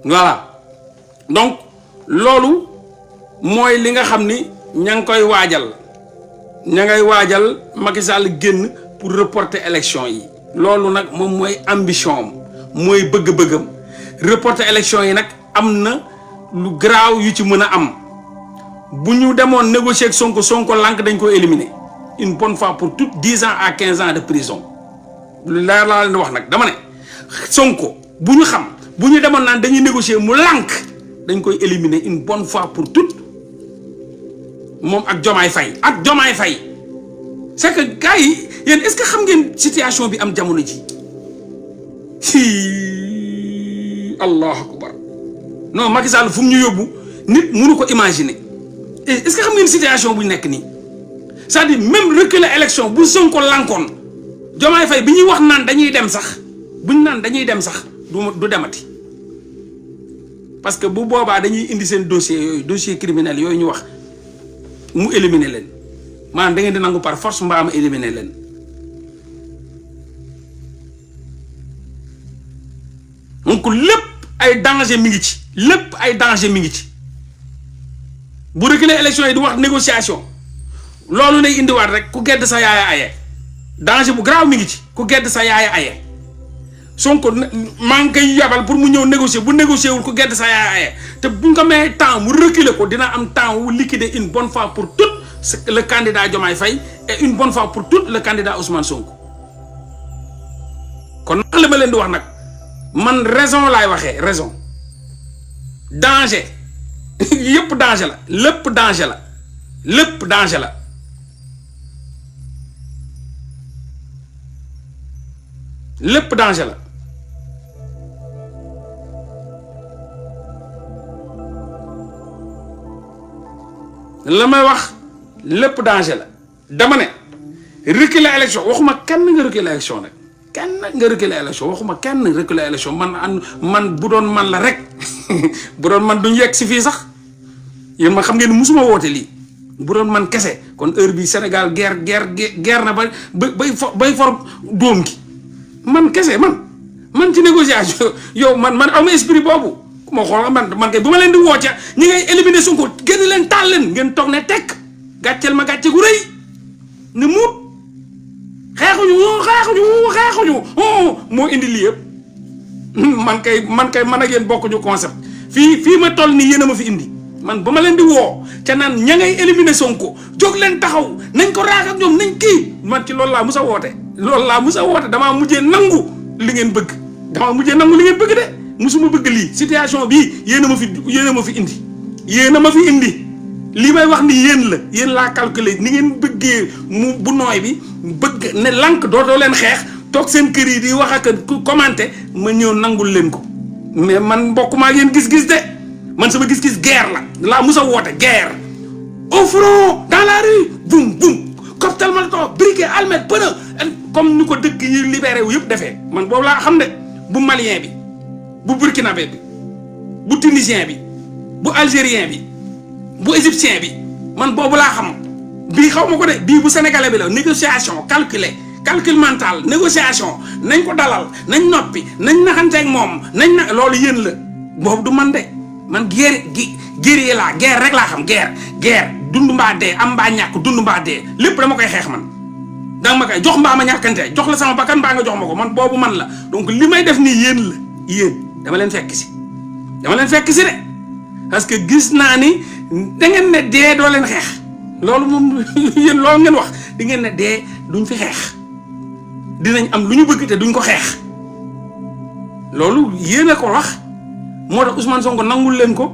B: voilà donc loolu mooy li nga xam ni ña ngi koy waajal ña ngay waajal Macky Sall génn pour reporter élection yi loolu nag moom mooy ambition am mooy bëgg-bëggam reporter élection yi nag am na lu garaaw yu ci mën a am bu ñu demoon négocier ak Sonko lànk dañ ko éliminer une bonne fois pour toutes 10 ans à 15 ans de prison lu leer laa leen wax nag dama ne Sonko bu ñu xam bu ñu demoon naan dañuy négocier mu lànk dañ koy éliminer une bonne fois pour toutes moom ak Diomaye Faye c'est que gars yi yéen est-ce que xam ngeen situation bi am jamono ji allahu akbar non Macky Sall fu mu ñu yóbbu nit mënu ko imaginer est-ce que xam ngeen situation bu ñu nekk nii c'est-à-dire même reculer élection bu Sonko lànkoon Diomaye Faye bi ñuy wax naan dañuy dem sax buñ naan dañuy dem sax du demati parce que bu boobaa dañuy indi seen dossier criminel yooyu ñu wax mu éliminer leen maanaam da ngeen di nangu par force mbaa ma éliminer leen donc lépp ay danger mi ngi ci bu reculer élection yi di wax négociation loolu lay indiwaat rek ku gedd sa yaaya aye danger bu garaaw mi ngi ci ku gedd sa yaaya aye Sonko maa ngi koy yabal pour mu ñëw négocier bu négocier wul ku gedd sa yaaya aye te buñ ko may temps mu reculer ko dina am temps wu liquider une bonne fois pour toutes le candidat Diomaye Faye et une bonne fois pour toutes le candidat Ousmane Sonko kon nag li ma leen di wax nag man raison laay waxee raison danger yëpp danger la lépp danger la lépp danger la lépp danger la la may wax lépp danger la dama ne reculer élection waxuma kenn nga reculer élection nag kenn nga reculer élection waxuma kenn reculer élection man bu doon man la rek bu doon man duñ yegg si fii sax yéen ma xam ngeen musuma woote lii bu doon man kese kon heure bi Sénégal guerre na bay for doom gi man kese man ci négociation yow man am esprit boobu ku ma xool man kay bu ma leen di woo ca ñi ngay éliminer Sonko génn leen taal leen ngeen toog ne tekk gàcceel ma gàcce gu rëy ne muut xeexuñu moo indi lii yëpp man ak yéen bokkuñu concept fii ma toll nii yéen a ma fi indi man ba ma leen di woo ca naan ña ngay éliminer Sonko jóg leen taxaw nañ ko raak ak ñoom nañ kii man ci loolu laa musa woote damaa mujjee nangu li ngeen bëgg de musuma bëgg lii situation bii yéen a ma fi indi li may wax ni yéen laa calculer ni ngeen bëggee mu bu nooy bi bëgg ne lank dootoo leen xeex toog seen kër yi di wax ak commenter ma ñëw nangul leen ko mais man mbokk maa yéen gis-gis de man sama gis-gis guerre laa musa woote guerre au front dans la rue boum boum cocktail molotov briquet almet pneu comme ni ko dëkk yi libéré wu yëpp defee man boobu laa xam ne bu malien bi bu burkinabé bi bu tunisien bi bu algérien bi bu égyptien bi man boobu laa xam bii xaw ma ko de bii bu sénégalais bi la négociation calcul mental négociation nañ ko dalal nañ noppi nañ naxanteeg moom loolu yéen la boobu du man de man guerre laa guerre rek laa xam guerre dund mbaa dee am mbaa ñàkk dund mbaa dee lépp dama koy xeex man danga ma koy jox mbaa ma ñàkkante jox la sama bakkan mbaa nga jox ma ko man boobu man la donc li may def nii yéen dama leen fekk si de parce que gis naa ni da ngeen ne dee doo leen xeex loolu moom yéen loolu ngeen wax di ngeen ne dee duñ fi xeex dinañ am lu ñu bëgg te duñ ko xeex loolu yéen a ko wax moo tax Ousmane Sonko nangul leen ko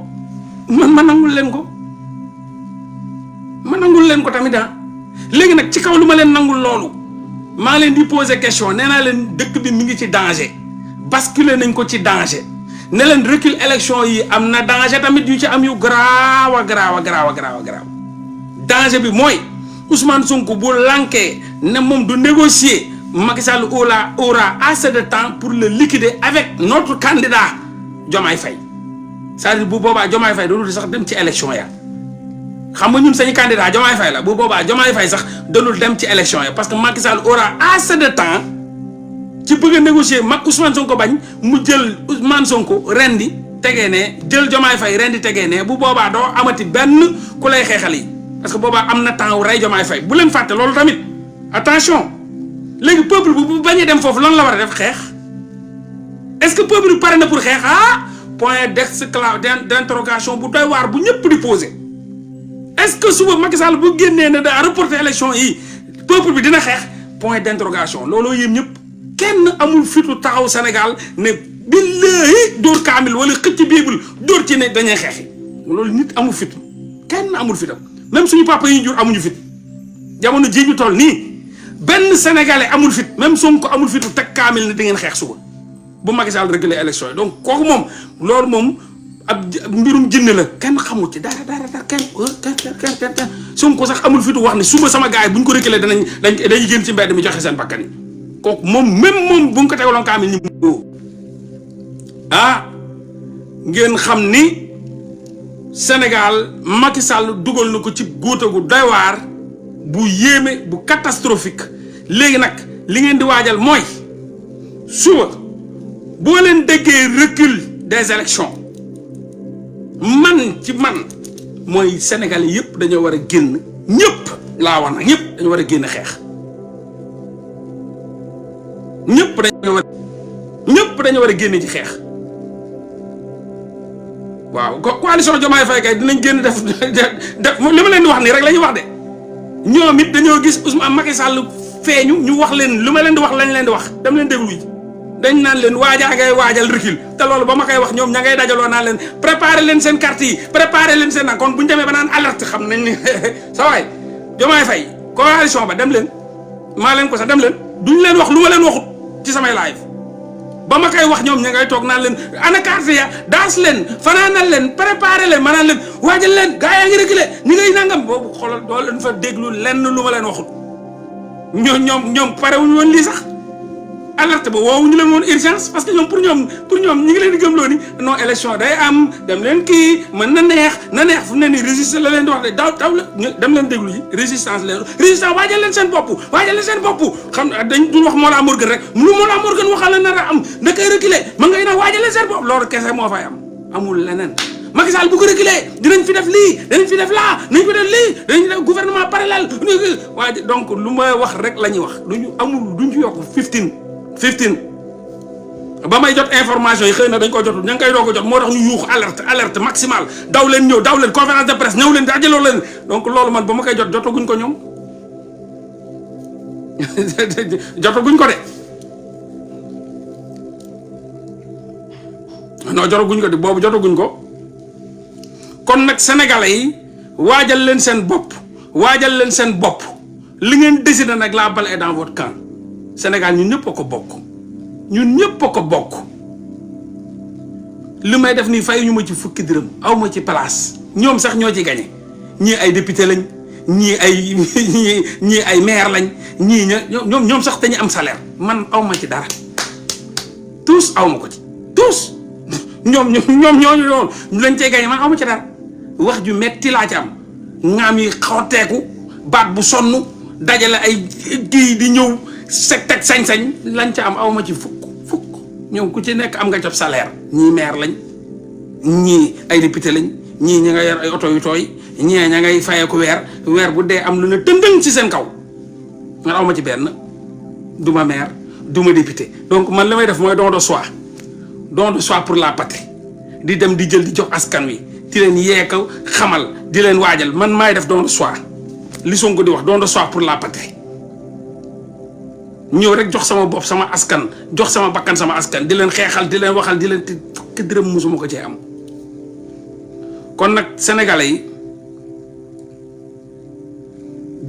B: ma nangul leen ko tamit léegi nag ci kaw lu ma leen nangul loolu maa leen di poser question nee naa leen dëkk bi mi ngi ci danger basculer nañ ko ci danger ne leen recul élection yi am na danger tamit yu ci am yu garaaw danger bi mooy Ousmane Sonko bu lankee ne moom du négocier Macky Sall aura assez de temps pour le liquider avec notre candidat Diomaye Faye c'est-à-dire bu boobaa Diomaye Faye dalul sax dem ci élection ya xam nga ñun sañu candidat Diomaye Faye la bu boobaa Diomaye Faye sax dalul dem ci élection ya parce que Macky Sall aura assez de temps ci bëgg a négocier Ousmane Sonko bañ mu jël Ousmane Sonko rendi tegee ne jël Diomaye Faye rendi tegee ne bu boobaa doo amati benn ku lay xeexal yi parce que boobaa am na temps wu rey Diomaye Faye bu leen fàtte loolu tamit attention léegi peuple bu bañee dem foofu lan la war a def xeex est-ce que peuple bi pare na pour xeex point d'interrogation bu doy waar bu ñëpp di poser est-ce que suba Macky Sall bu génnee ne daa reporter élection yi peuple bi dina xeex point d'interrogation looloo yéem ñëpp kenn amul fitu taxaw Sénégal ne billahi dóor kaamil wala xëcc bible dóor ci ne dañuy xeexi loolu nit amul fitu kenn amul fitam même suñu papa yi ñu jur amuñu fit jamono ji ñu toll nii benn sénégalais amul fit même Sonko amul fitu teg kaamil ne da ngeen xeex suba bu Macky Sall réguler élection yi donc kooku moom loolu moom ab mbirum jinne la kenn xamul ci dara kenn Sonko sax amul fitu wax ne suba sama gars yi bu ñu ko réguler dañuy génn ci mbedd mi joxe seen bakkan yi kooku moom même moom bu ñu ko tegaloon kaamil ñi ngeen xam ni Sénégal Macky Sall dugal na ko ci góota gu doy waar bu yéeme bu catastrophique léegi nag li ngeen di waajal mooy suba boo leen déggee recul des élections man mooy Sénégalais yëpp dañoo war a génn ñëpp laa wax nag ñëpp dañoo war a génn xeex ñëpp dañoo war a génn ci xeex waaw coalition Diomaye Faye kay dinañ génn def li ma leen di wax nii rek la ñuy wax de ñoom it dañoo gis Ousmane Macky Sall feeñu ñu wax leen lu ma leen di wax lañ leen di wax dem leen déglu yi dañ naan leen waajaa ngay waajal recul te loolu ba ma koy wax ñoom ña ngay dajaloo naan leen préparer leen seen carte yi préparer leen seen nag kon bu ñu demee ba naan alerte xam nañ ni sa waay Diomaye Faye coalition ba dem leen maa leen ko sax dem leen duñ leen wax lu ma leen waxut ci samay live ba ma koy wax ñoom ña ngay toog naan leen ana carte ya daas leen fanaanal leen préparé leen maanaam leen waajal leen gaa yaa ngi reculé ñi ngay nangam boobu xoolal doo leen fa déglu lenn lu ma leen waxul ñoom pare wuñu woon lii sax alerte ba woowuñu leen woon urgence parce que ñoom pour ñoom ñi ngi leen di gëmloo ni non élection day am dem leen kii mën na neex fu mu ne nii résister la leen di wax de daw la dem leen déglu ji résistance waajal leen seen bopp xam dañ duñ wax Mollah Morgun rek lu Mollah Morgun waxal la nar a am da koy reculer ma ngay nag waajal leen seen bopp loolu kese moo fay am amul leneen Macky Sall bu ko reculer dinañ fi def lii dinañ fi def laa dinañ fi def lii dinañ fi def gouvernement parallèle waaye donc lu may wax rek la ñuy wax duñ ci yokk 15 ba may jot information yi xëy na dañ ko jotul ña ngi koy doog a jot moo tax ñu yuuxu alerte maximale daw leen ñëw daw leen conférence de presse ñëw leen dajaloo leen donc loolu man ba ma koy jotaguñ ko ñoom jotaguñ ko de non jotaguñ ko de boobu jotaguñ ko kon nag sénégalais yi waajal leen seen bopp li ngeen décidé nag la balle est dans votre camp. Sénégal ñun ñëpp a ko bokk li may def nii fay ñu ma ci fukki dërëm aw ma ci place ñoom sax ñoo ci gañe ñii ay député lañ ñii ay maire lañ ñoom sax dañu am salaire man aw ma ci dara tous aw ma ko ci tous ñoom ñooñu lañ cee gañe man aw ma ci dara wax ju metti laa ci am ngaam yi xotteeku baat bu sonn dajale ay kii di ñëw teg sañ-sañ lañ ca am awma ci fukk ñoom ku ci nekk am nga jot salaire ñii maire lañ ñii ay député lañ ñii ña nga yor ay oto yu tooy ñii ña ngay fayeeku weer bu dee am lu ne tëndëng ci seen kaw man awma ci benn du ma maire du ma député donc man li may def mooy don de soi pour la patrie di dem di jël di jox askan wi di leen yeeka xamal di leen waajal man maay def don de soi li Sonko di wax don de soi pour la patrie ñëw rek jox sama bopp sama askan jox sama bakkan sama askan di leen xeexal di leen waxal di leen fukki dërëm musuma ko cee am kon nag sénégalais yi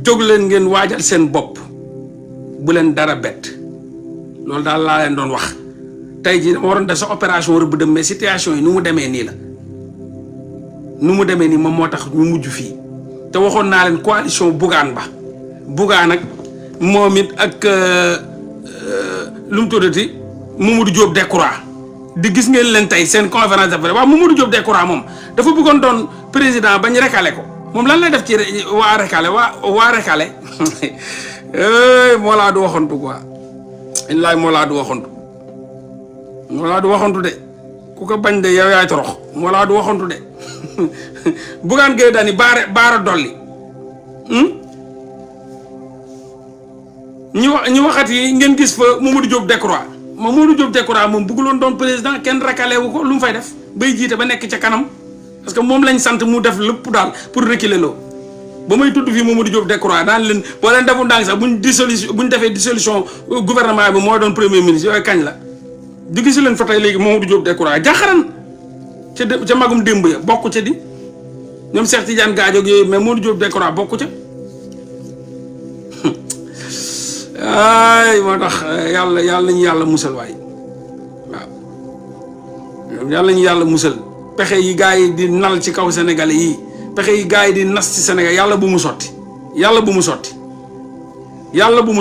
B: jóg leen ngeen waajal seen bopp bu leen dara bett loolu daal laa leen doon wax tey jii dama waroon def sa opération rëbb dem mais situation yi nu mu demee nii la moom moo tax ñu mujj fii te waxoon naa leen coalition Bougane nag moom it ak lu mu tuddati Mamadou Diop Decroix di gis ngeen leen tey seen conférence de presse waaw Mamadou Diop Decroix moom dafa bëggoon doon président bañ recalé ko moom lan lay def ci waa recalé Mollah du waxantu quoi illaay Mollah du waxantu de ku ko bañ de yow yaay torox Mollah du waxantu de Bougane Gueye Dany baara dolli ñu waxat yi ngeen gis fa Mamadou Diop Decroix moom bëgguloon doon président kenn rakale wu ko lu mu fay def bay jiite ba nekk ca kanam parce que moom lañ sant mu def lépp daal pour reculer loo ba may tudd fii Mamadou Diop Decroix daan leen boo leen defu ndànk sax buñ defee dissolution gouvernement bi moo doon premier ministre yooyu kañ la di gis leen fa tey léegi Mamadou Diop Decroix jaxaran ca magum démb ya bokk ca di ñoom Cheikh Tidiane Gadio ak yooyu mais Mamadou Diop Decroix bokk ca ay moo tax yàlla nañu yàlla musal waay waaw yàlla nañu yàlla musal pexe yi gars yi di nal ci kaw sénégalais yi pexe yi gars yi di nas ci Sénégal yàlla bu mu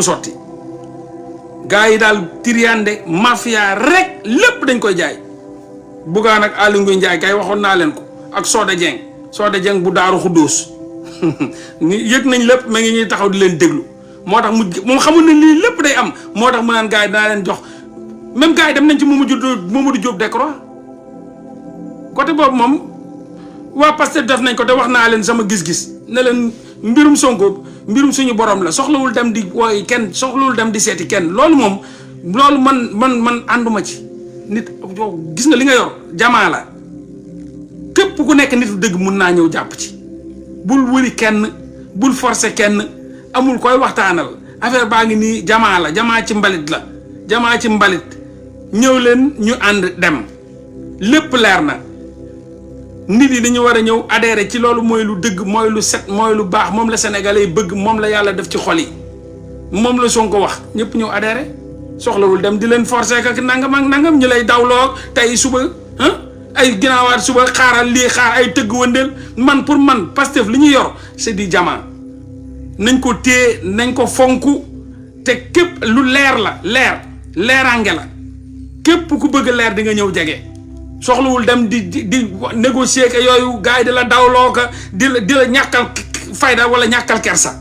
B: sotti gars yi daal tiriande mafia rek lépp dañ koy jaay Bougane ak Aly Ngouille Ndiaye kay waxoon naa leen ko ak Soda Dieng bu Daaru Xuddoos yëg nañ lépp ma ngi ñuy taxaw di leen déglu moo tax moom xamul ne lii lépp day am moo tax mu naan gars yi dinaa leen jox même gars yi dem nañ ci Mamadou Diop Decroix côté boobu moom waa Pastef def nañ ko te wax naa leen sama gis-gis ne leen mbirum Sonko mbirum suñu borom la soxlawul dem di wooy kenn soxlawul dem di seeti kenn loolu man ànduma ci nit gis nga li nga yor jamaa la képp ku nekk nit dëgg mun naa ñëw jàpp ci bul wëri kenn bul forcer kenn amul koy waxtaanal affaire baa ngi nii jamaa ci mbalit ñëw leen ñu ànd dem lépp leer na nit yi dañu war a ñëw adhéré ci loolu mooy lu dëgg mooy lu set mooy lu baax moom la sénégalais yi bëgg moom la yàlla def ci xol yi moom la Sonko wax ñëpp ñëw adhéré soxlawul dem di leen forcer ak nangam ak nangam ñu lay dawloo tey suba ay ginnaawaat suba xaaral lii xaar ay tëgg wëndeel man pour man Pastef li ñu yor c'est du diamant nañ ko téye nañ ko fonku te képp lu leer la leeraange la képp ku bëgg leer di nga ñëw jege soxlawul dem di négocier que yooyu gars yi di la dawloo ka di la ñàkkal fayda wala ñàkkal kersa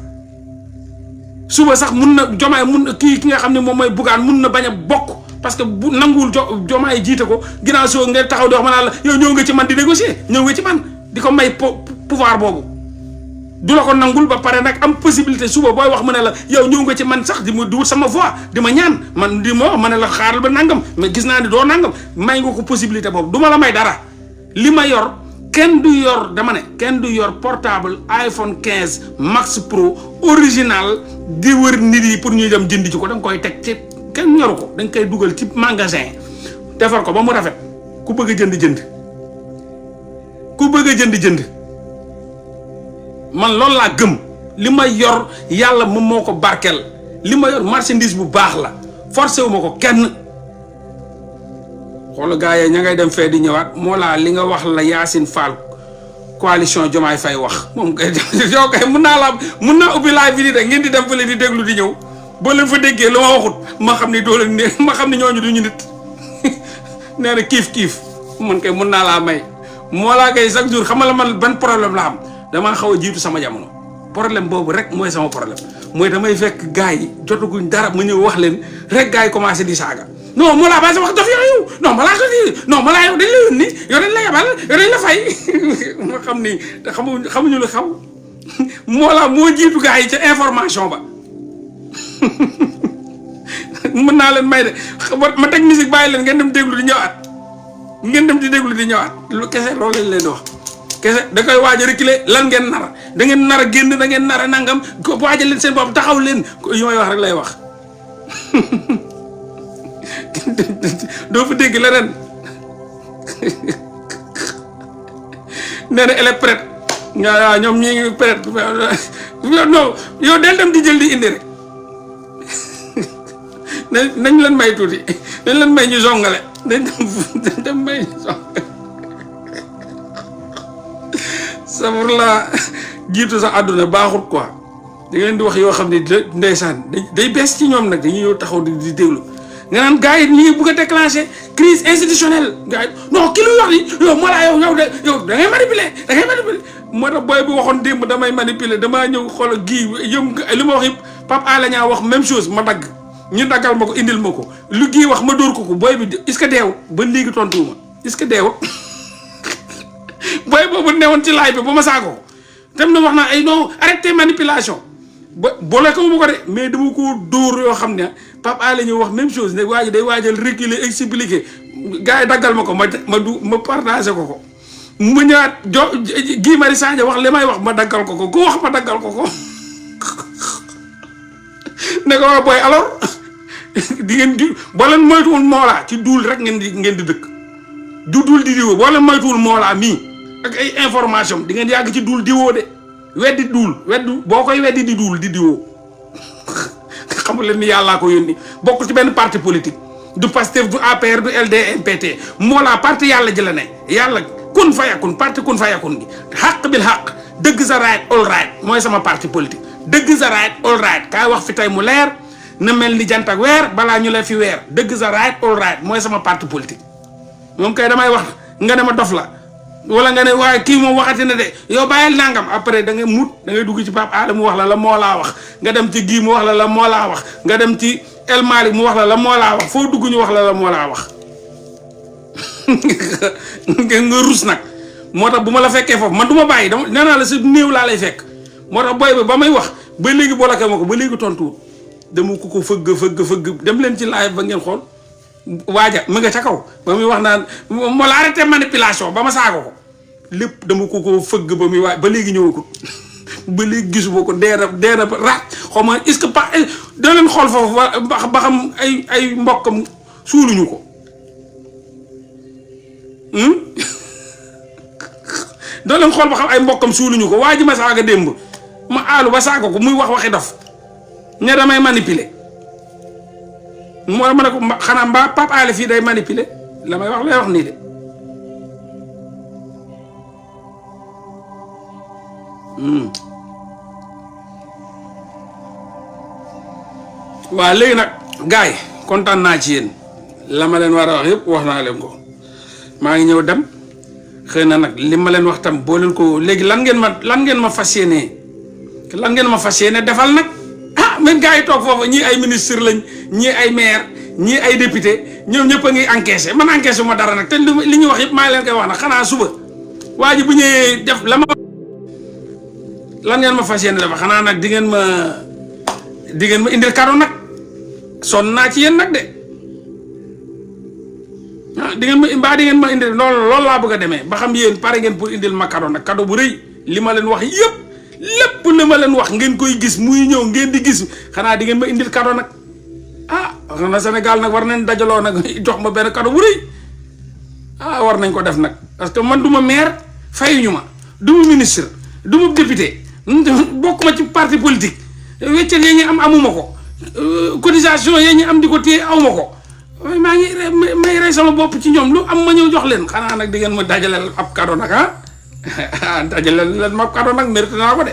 B: suba sax mun na Diomaye mun na ki nga xam ne moom mooy Bougane mun na bañ a bokk parce que bu nanguwul Diomaye jiite ko ginnaaw soo nga taxaw di wax ma naan la yow ñëw nga ci man di négocier ñëw nga ci man di ko may pouvoir boobu du la ko nangul ba pare nag am possibilité suba booy wax mu ne la yow ñëw nga ci man sax di ma wut sama voix di ma ñaan man di ma wax ma ne la xaaral ba nangam mais gis naa ni doo nangam may nga ko possibilité boobu du ma la may dara li ma yor kenn du yor dama ne kenn du yor portable iPhone 15 Max Pro original di wër nit yi pour ñuy dem jënd ci ko da nga koy teg ci kenn yoru ko da nga koy dugal ci magasin defar ko ba mu rafet ku bëgg a jënd ku bëgg a jënd man loolu laa gëm li ma yor yàlla moom moo ko barkeel li ma yor marchandise bu baax la forcé wu ma ko kenn xoolal gars yi ña ngay dem fee di ñëwaat moo laa li nga wax la Yacine Fall coalition Diomaye Faye wax moom kay yow kay mun naa ubbi live bi rek ngeen di dem fële di déglu di ñëw boo leen fa déggee lu ma waxut ma xam ni doo leen ne ma xam ni ñooñu duñu nit nee na kiif man kay mun naa laa may moo laa kay chaque jour xamal man ban problème la am damaa xaw a jiitu sama jamono problème boobu rek mooy sama problème mooy damay fekk gars yi jotaguñ dara ma ñëw wax leen rek gars yi commencé di saaga non moo laa bàyyi sa wax daf yow non ma laa ko non ma laa yow dañ la yónni yow dañ la yabal yow dañ la fay ma xam ni te xamuñu lu xaw moo laa moo jiitu gars yi ca information ba mën naa leen may de ma teg musique bàyyi leen ngeen dem déglu di ñëwaat ngeen dem di déglu di ñëwaat lu kese loolu lañ leen di wax kese da koy waaj a reculer lan ngeen nar da ngeen nar a génn da ngeen nar a nangam ko waajal leen seen bopp taxaw leen yi may wax rek lay wax doo fa dégg leneen nee na elle est prête waaw ñoom ñi ngi prête non yow del dem di jël di indi rek nañ leen may tuuti nañ leen may ñu zongale dañ dem may ñu zongale safar la jiitu sa àdduna baaxut quoi da ngeen di wax yoo xam ne ndeysaan day bees ci ñoom nag dañuy yow taxaw di déglu nga naan gars yi ñu ngi bugg a déclencher crise institutionnelle gars yi non ki lu wax ni yow moo laa yow da ngay manipuler moo tax booy bi waxoon démb damay manipuler damaa ñëw xool gii yëm li ma wax yëpp Pape Alé Niang wax même chose ma dagg ñu daggal ma ko indil ma ko lu gii wax ma dóor ko booy bi est-ce que deewut ba léegi tontuwuma est-ce que deewut booy boobu newoon ci laay bi ba ma saako ko tam na wax naa ay non arrêtez manipulation boole ko ma ko de mais dama ko dóor yoo xam ne Pape Alé ñu wax même chose ne waa ji day waajal reculer expliquer gars yi daggal ma ko ma partagé ko mu ñëwaat Guy Marius Sagna wax li may wax ma daggal ko ku wax ma daggal ko ne ko waa booy alors di ngeen di boo leen moytuwul moolaa ci duul rek ngeen di dëkk duul di diwoo boo leen moytuwul moolaa mii ak ay information di ngeen yàgg ci duul diwoo de weddi boo koy weddi di duul di diwoo xamul leen ni yàllaa ko yónni bokk ci benn parti politique du Pastef du APR du LDMPT moolaa parti yàlla ji la ne yàlla kun fayakun parti kun fayakun gi xaq bil xaq dëgg sa right all right mooy sama parti politique dëgg sa right all right kaay wax fi tey mu leer na mel ni jant ak weer balaa ñu la fi weer dëgg sa right all right mooy sama parti politique moom kay damay wax nga ne ma dof la wala nga ne waaye kii moom waxati na de yow bàyyil nangam après da ngay dugg ci Pape Alé mu wax la moo laa wax nga dem ci Guy mu wax la moo laa wax nga dem ci El Malick mu wax la moo laa wax foo dugg ñu wax la moo laa wax nga rus nag moo tax bu ma la fekkee foofu man du ma bàyyi dama nee naa la sa néew laa lay fekk moo tax booy bi ba may wax ba léegi boolake ma ko ba léegi tontuwul dama ko fëgg dem leen ci live ba ngeen xool waaja mu nga ca kaw ba muy wax naan moo la arrêté manipulation ba ma saago ko lépp dama ko fëgg ba muy waaj ba léegi ñëwagul ba léegi gisuma ko dee na raat xaw ma est-ce que pas da leen xool foofu ba xam ay mbokkam suuluñu ko da leen xool ba xam ay mbokkam suuluñu ko waa ji ma saaga démb ma aalu ba saaga ko muy wax waxi dof ne damay manipuler moo ma ne ko xanaa mbaa Pape Alé fii day manipuler la may wax lay wax nii de waaw léegi nag gars yi kontaan naa ci yéen la ma leen war a wax yëpp wax naa leen ko maa ngi ñëw dem xëy na nag li ma leen wax tam boo leen ko léegi lan ngeen ma fas yéene defal nag ah même gars yi toog foofu ñii ay ministre lañ ñii ay maire ñii ay député ñoom ñëpp a ngi encaissé man encaissé ma dara nag te li ñu wax yëpp maa ngi leen koy wax nag xanaa suba waa ji bu ñëwee def lan ngeen ma fas yéene defal xanaa nag di ngeen ma indil cadeau nag sonn naa ci yéen nag de ah di ngeen ma indil loolu laa bëgg a demee ba xam yéen pare ngeen pour indil ma cadeau nag cadeau bu rëy li ma leen wax yëpp lépp li ma leen wax ngeen koy gis muy ñëw ngeen di gis xanaa di ngeen ma indil cadeau nag ah wax na Sénégal nag war nañ dajaloo nag jox ma benn cadeau bu rëy ah war nañ ko def nag parce que man du ma maire fayuñu ma du ma ministre du ma député bokk ma ci parti politique weccel yee ñu am amuma ko cotisation yee ñu am di ko téye awma ko maa ngi may rey sama bopp ci ñoom lu am ma ñëw jox leen xanaa nag di ngeen ma dajaleel ab cadeau nag dajaleel leen ma ab cadeau nag mérite naa ko de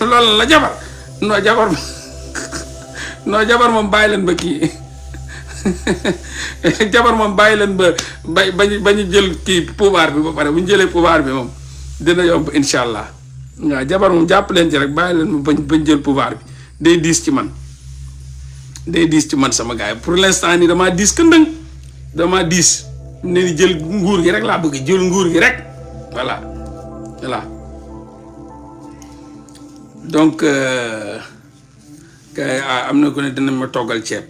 B: loolu la jabar non jabar moom bàyyi leen ba kii jabar moom bàyyi leen ba ñu jël kii pouvoir bi ba pare bu ñu jëlee pouvoir bi moom dina yomb incha allah waaw jabar moom jàpp leen ci rek bàyyi leen bañ jël pouvoir bi day diis ci man sama gars yi pour l'instant nii damaa diis këndëng damaa diis ne ni jël nguur gi rek laa bëgg jël nguur gi rek voilà donc am na ko ne dinañ ma toggal ceeb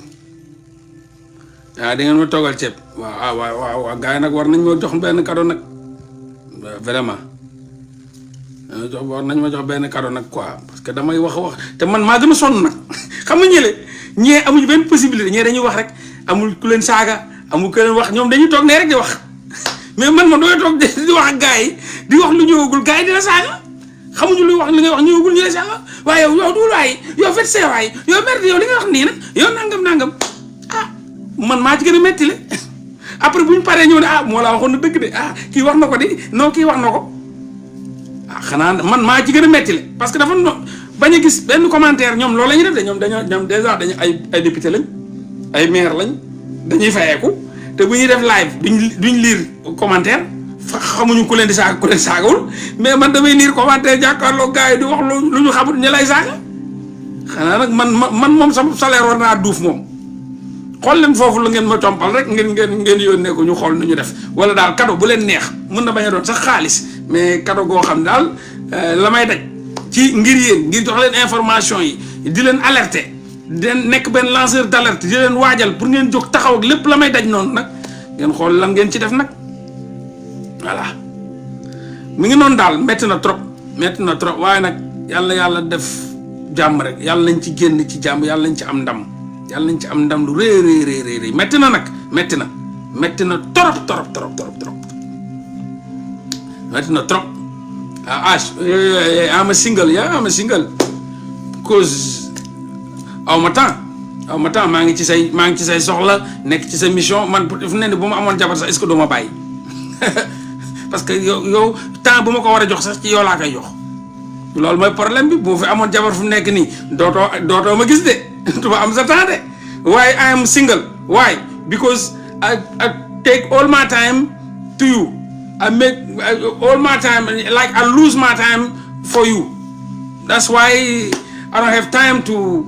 B: waaw di ngeen ma toggal ceeb waaw gars yi nag war nañ ma jox benn cadeau nag vraiment war nañ ma jox benn cadeau nag quoi parce que damay wax te man maa gën a sonn nag xam nga ñee amuñu benn possibilité ñee dañuy wax rek amul ku leen saaga amul ku leen wax ñoom dañuy toog ne rek di wax mais man damay toog di wax ak gars yi di wax lu ñëwagul gars yi di la saaga xamuñu luy wax li ngay wax ñëwagul ñu la saaga waaye yow dul waay yow fet see waay yow merde yow li nga wax nii nag yow nangam ah man maa ci gën a metti le après bu ñu paree ñëw ne moo laa waxoon na dëgg de kii wax na ko di non kii wax na ko xanaa man maa ci gën a metti le parce que dafa bañ a gis benn commentaire ñoom loolu la ñuy def de ñoom déjà dañu ay député lañ ay maire lañ dañuy fayeeku te bu ñuy def live duñ lire commentaire xamuñu ku leen di saaga ku leen saagawul mais man damay lire commentaire jàkkaarloo gars yi di wax lu ñu xamul ñu lay saaga xanaa nag man moom sama salaire war naa duuf moom xool leen foofu la ngeen ma compal rek ngeen yónnee ko ñu xool nu ñu def wala daal cadeau bu leen neex mën na bañ a doon sax xaalis mais cadeau goo xam daal la may daj ci ngir yéen ngir jox leen information yi di leen alerter di leen nekk benn lanceur d'alerte di leen waajal pour ngeen jóg taxaw ak lépp la may daj noonu nag ngeen xool lan ngeen ci def nag voilà mi ngi noonu daal metti na trop waaye nag yàlla def jàmm rek yàlla nañ ci génn ci jàmm yàlla nañ ci am ndam lu rëy metti na nag metti na trop metti na trop I'm a single cause aw ma temps maa ngi ci say soxla nekk ci sa mission man fu ne ni bu ma amoon jabar sax est-ce que doo ma bàyyi parce que yow temps bu ma ko war a jox sax ci yow laa koy jox loolu mooy problème bi boo fi amoon jabar fu nekk nii dootoo ma gis de du ma am sa temps de waaye I am single why because I take all my time to you I make all my time like I lose my time for you that's why I don't have time to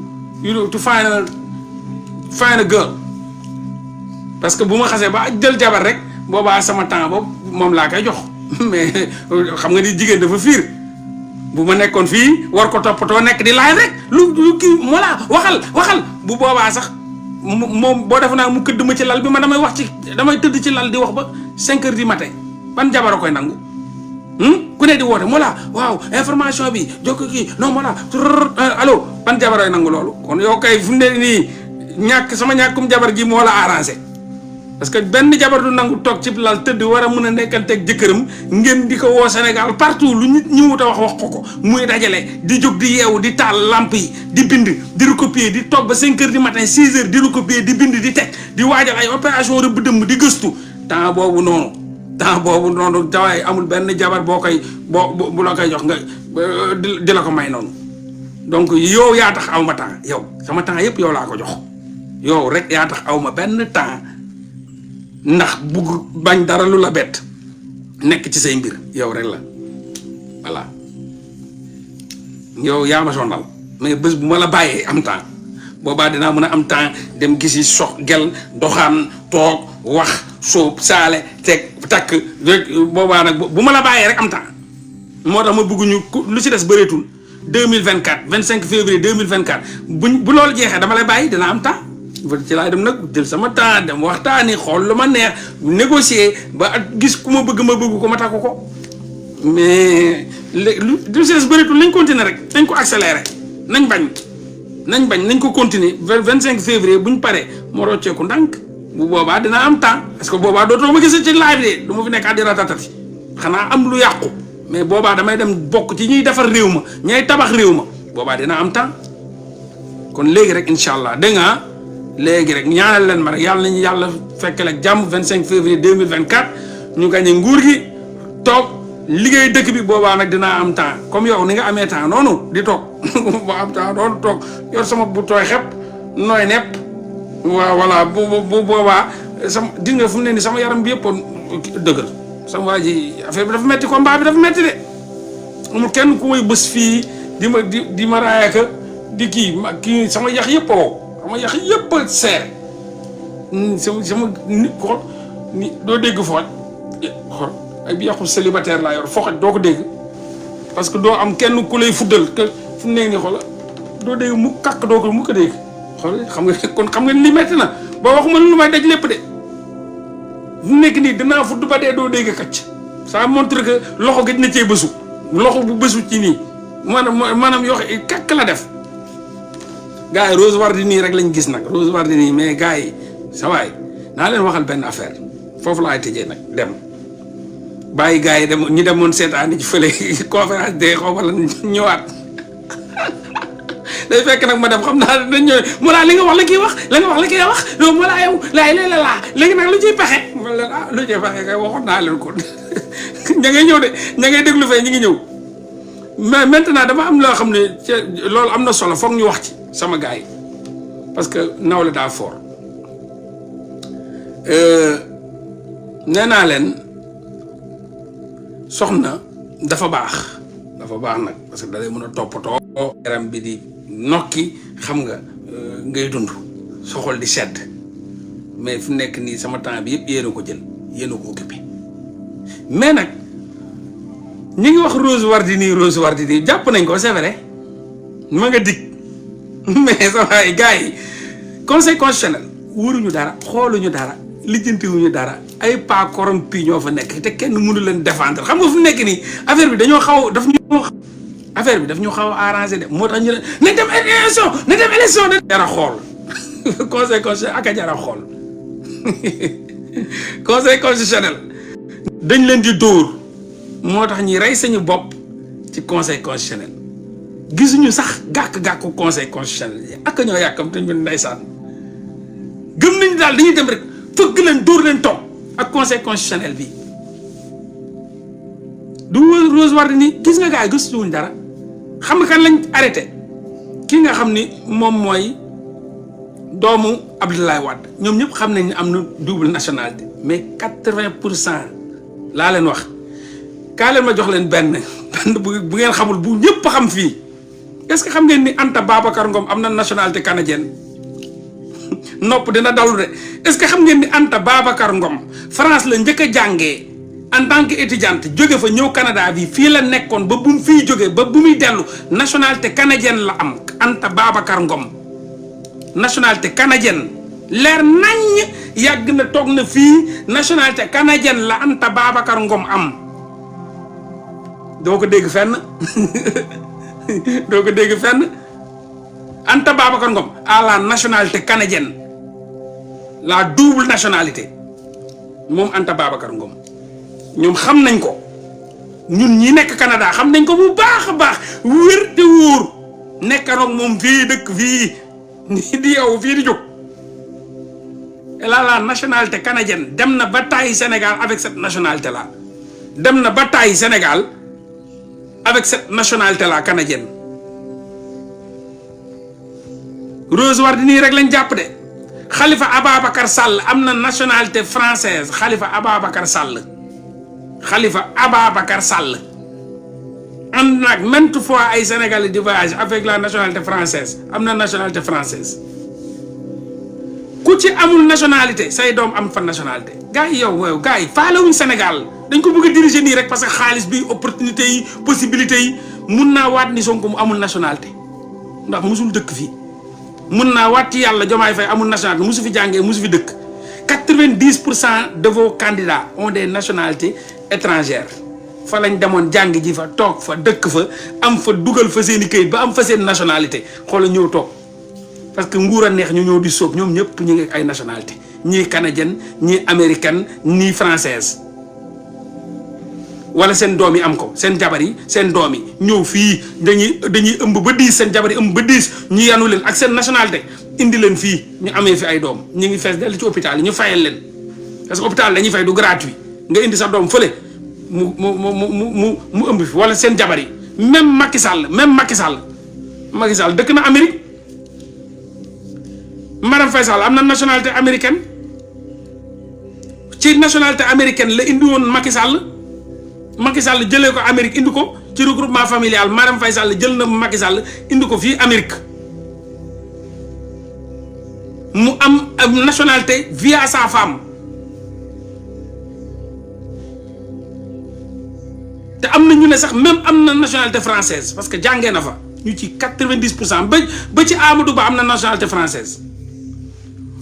B: find a girl parce que bu ma xasee ba jël jabar rek boobaa sama temps boobu moom laa koy jox mais xam nga ni jigéen dafa fiir bu ma nekkoon fii war ko toppatoo nekk di live rek lu kii voilà waxal bu boobaa sax moom boo defe naa mu këdd ma ci lal bi ma damay tëdd ci lal di wax ba 5 heures du matin ban jabar a koy nangu ku ne di woote voilà waaw information bi jokk kii non voilà allo ban jabar ay nangu loolu kon yow kay fu ne nii sama ñàkkum jabar gi moo la arrangé parce que benn jabar du nangu toog ci lal tëdd war a mën a nekkanteeg jëkkëram ngeen di ko woo Sénégal partout lu nit ñi wut a wax ko muy dajale di jóg di yeewu di taal lamp yi di bind di recopier di toog ba 5 heures du matin 6 heures di recopier di bind di teg di waajal ay opération rëbb dëmm di gëstu temps boobu noonu jawaay amul benn jabar boo bu la koy jox nga di la ko may noonu. donc yow yaa tax aw ma temps yow sama temps yëpp yow laa ko jox yow rek yaa tax aw ma benn temps ndax bugg bañ dara lu la bett nekk ci say mbir yow rek la voilà yow yaa ma sonal mais bés bu ma la bàyyee am temps boobaa dinaa mën a am temps dem gisi sox gel doxaan toog wax sóob saale teg takk rek boobaa nag bu ma la bàyyee rek am temps moo tax ma bëgg ñu lu ci des bëreetul 2024 25 février 2024 bu loolu jeexee dama lay bàyyi dina am temps ci laay dem nag jël sama temps dem waxtaani xool lu ma neex négocier ba gis ku ma bëgg ko ma takku ko mais lu ci des bëreetul nañ continuer rek nañ ko accélérer nañ bañ nañ ko continuer vers 25 février buñ paree moo rocceeku ndànk bu boobaa dina am temps parce que boobaa dootoo ma gis ci live de du ma fi nekk àddi ratatati xanaa am lu yàqu mais boobaa damay dem bokk ci ñuy defar réew ma ñay tabax réew ma boobaa dina am temps kon léegi rek incha allah dégg nga léegi rek ñaanal leen ma rek yàlla nañu yàlla fekkal ak jàmm 25 février 2024 ñu gagné nguur gi toog liggéey dëkk bi boobaa nag dinaa am temps comme yow ni nga amee temps noonu di toog ba am temps noonu toog yor sama bu tooy xepp nooy nepp waaw voilà bu boobaa sama di nga fu mu ne ni sama yaram bi yëpp dëgër sama waa ji affaire bi dafa metti combat bi dafa metti de amul kenn ku may bës fii di ma raayaka di kii sama yax yëpp sama yax yëpp seer sama nit xool ni doo dégg fooj xool ay bi yàqu célibataire laa yor foxoj doo ko dégg parce que doo am kenn ku lay fuddal que fu mu nekk nii xool doo dégg mu kàkk doo ko mu ko dégg xool xam nga li metti na boo waxuma lu may daj lépp de fu mu nekk nii dinaa fudd ba dee doo dégg kacc ça montre que loxo gëj na cee bësu loxo bu bësu ci nii maanaam yoo xam kàkk la def gars yi Rose Wardini rek lañ gis nag Rose Wardini mais gars yi sa waay naa leen waxal benn affaire foofu laay tëjee nag dem bàyyi gars yi ñu demoon seetaani ci fële conférence de xaw ma la ñëwaat day fekk nag ma dem xam naa dañ ñëw mu laa li nga wax la kii wax la nga wax la kii wax loolu mu laa yow laa léegi nag lu ciy pexe ma leen lu ciy pexe kay waxoon naa leen ko ña ngay ñëw de ña ngay déglu fee ñi ngi ñëw mais maintenant dama am loo xam ne loolu am na solo foog ñu wax ci sama gars yi parce que nawle daa fort nee naa leen soxna dafa baax nag parce que da lay mën a toppatoo yaram bi di nokki xam nga ngay dund sa xol di sedd mais fu nekk nii sama temps bi yëpp yéen a ko jël yéen a ko occupé mais nag ñi ngi wax Rose Wardini jàpp nañ ko c'est vrai ma nga dig mais sama gars yi conseil constitutionnel wóoruñu dara xooluñu dara lijjantiwuñu dara ay pas corrompu ñoo fa nekk te kenn mënu leen défendre xam nga fu nekk nii affaire bi daf ñu xaw a arrangé de moo tax ñu ne nañ dem élection de jara xool conseil constitutionnel ak a jara xool conseil constitutionnel dañ leen di dóor moo tax ñi rey sañu bopp ci conseil constitutionnel gisuñu sax gàkk-gàkku conseil constitutionnel ak ñoo yàkkam te ñun ndeysaan gëm nañu daal dañuy dem rek fëgg leen dóor leen toog ak conseil constitutionnel bi du Rose Wardini gis nga gars yi gëstuwuñ dara xam nga kan lañ arrêté ki nga xam ni moom mooy doomu Abdoulaye Wade ñoom ñëpp xam nañ ne am na double nationalité mais 80% laa leen wax kaa leen ma jox leen benn bu ngeen xamul bu ñëpp xam fii est-ce que xam ngeen ni Anta Babacar Ngom am na nationalité canadienne nopp dina dalu de est-ce que xam ngeen ni Anta Babacar Ngom France la njëkk a jàngee en tant que étudiante jóge fa ñëw Canada bi fii la nekkoon ba bu mu fiy jógee ba bu muy dellu nationalité canadienne la am Anta Babacar Ngom nationalité canadienne leer nañ yàgg na toog na fii nationalité canadienne la Anta Babacar Ngom am doo ko dégg fenn Anta Babacar Ngom a la nationalité canadienne la double nationalité moom Anta Babacar Ngom ñoom xam nañ ko ñun ñi nekk Canada xam nañ ko bu baax a baax wér te wóor nekkanoog moom fii dëkk fii di yow fii di jóg. Elle a la nationalité canadienne dem na ba tàyyi Sénégal avec cette nationalité là dem na ba tàyyi Sénégal avec cette nationalité là canadienne. Rose Wardini rek lañ jàpp de Khalifa Ababacar Sall am na nationalité française Khalifa Ababacar Sall ànd nag maintes fois ay Sénégalais di voyage avec la nationalité française am na nationalité française. ku ci amul nationalité say doom am fa nationalité gars yi yow gars yi faalewuñ Sénégal dañ ko bëgg a diriger nii rek parce que xaalis bi opportunité yi possibilité yi mun naa waat ni Sonko mu amul nationalité ndax musul dëkk fii mun naa waat ci yàlla Diomaye Faye amul nationalité musu fi jàngee musu fi dëkk 90% de vos candidats ont des nationalités étrangères fa lañ demoon jàng ji fa toog fa dëkk fa am fa dugal fa seen i këyit ba am fa seen nationalité xoola ñëw toog parce que nguur a neex ñu ñëw di sóob ñoom ñëpp ñu ngi ay nationalité ñii canadienne ñii américaine ñii française wala seen doom yi am ko seen jabar yi seen doom yi ñëw fii dañuy ëmb ba 10 seen jabar yi ëmb ba 10 ñu yanu leen ak seen nationalité indi leen fii ñu amee fi ay doom ñu ngi fees dellu ci hôpital yi ñu fayal leen parce que hôpital dañuy fay du gratuit nga indi sa doom fële mu ëmb fi wala seen jabar yi même Macky Sall dëkk na Amérique. Madame Faye Sall am na nationalité américaine ci nationalité américaine la indi woon Macky Sall jëlee ko Amérique indi ko ci regroupement familial Madame Faye Sall jël na Macky Sall indi ko fii Amérique mu am nationalité via sa femme te am na ñu ne sax même am na nationalité française parce que jàngee na fa ñu ci 90% ba ci Amadou Ba am na nationalité française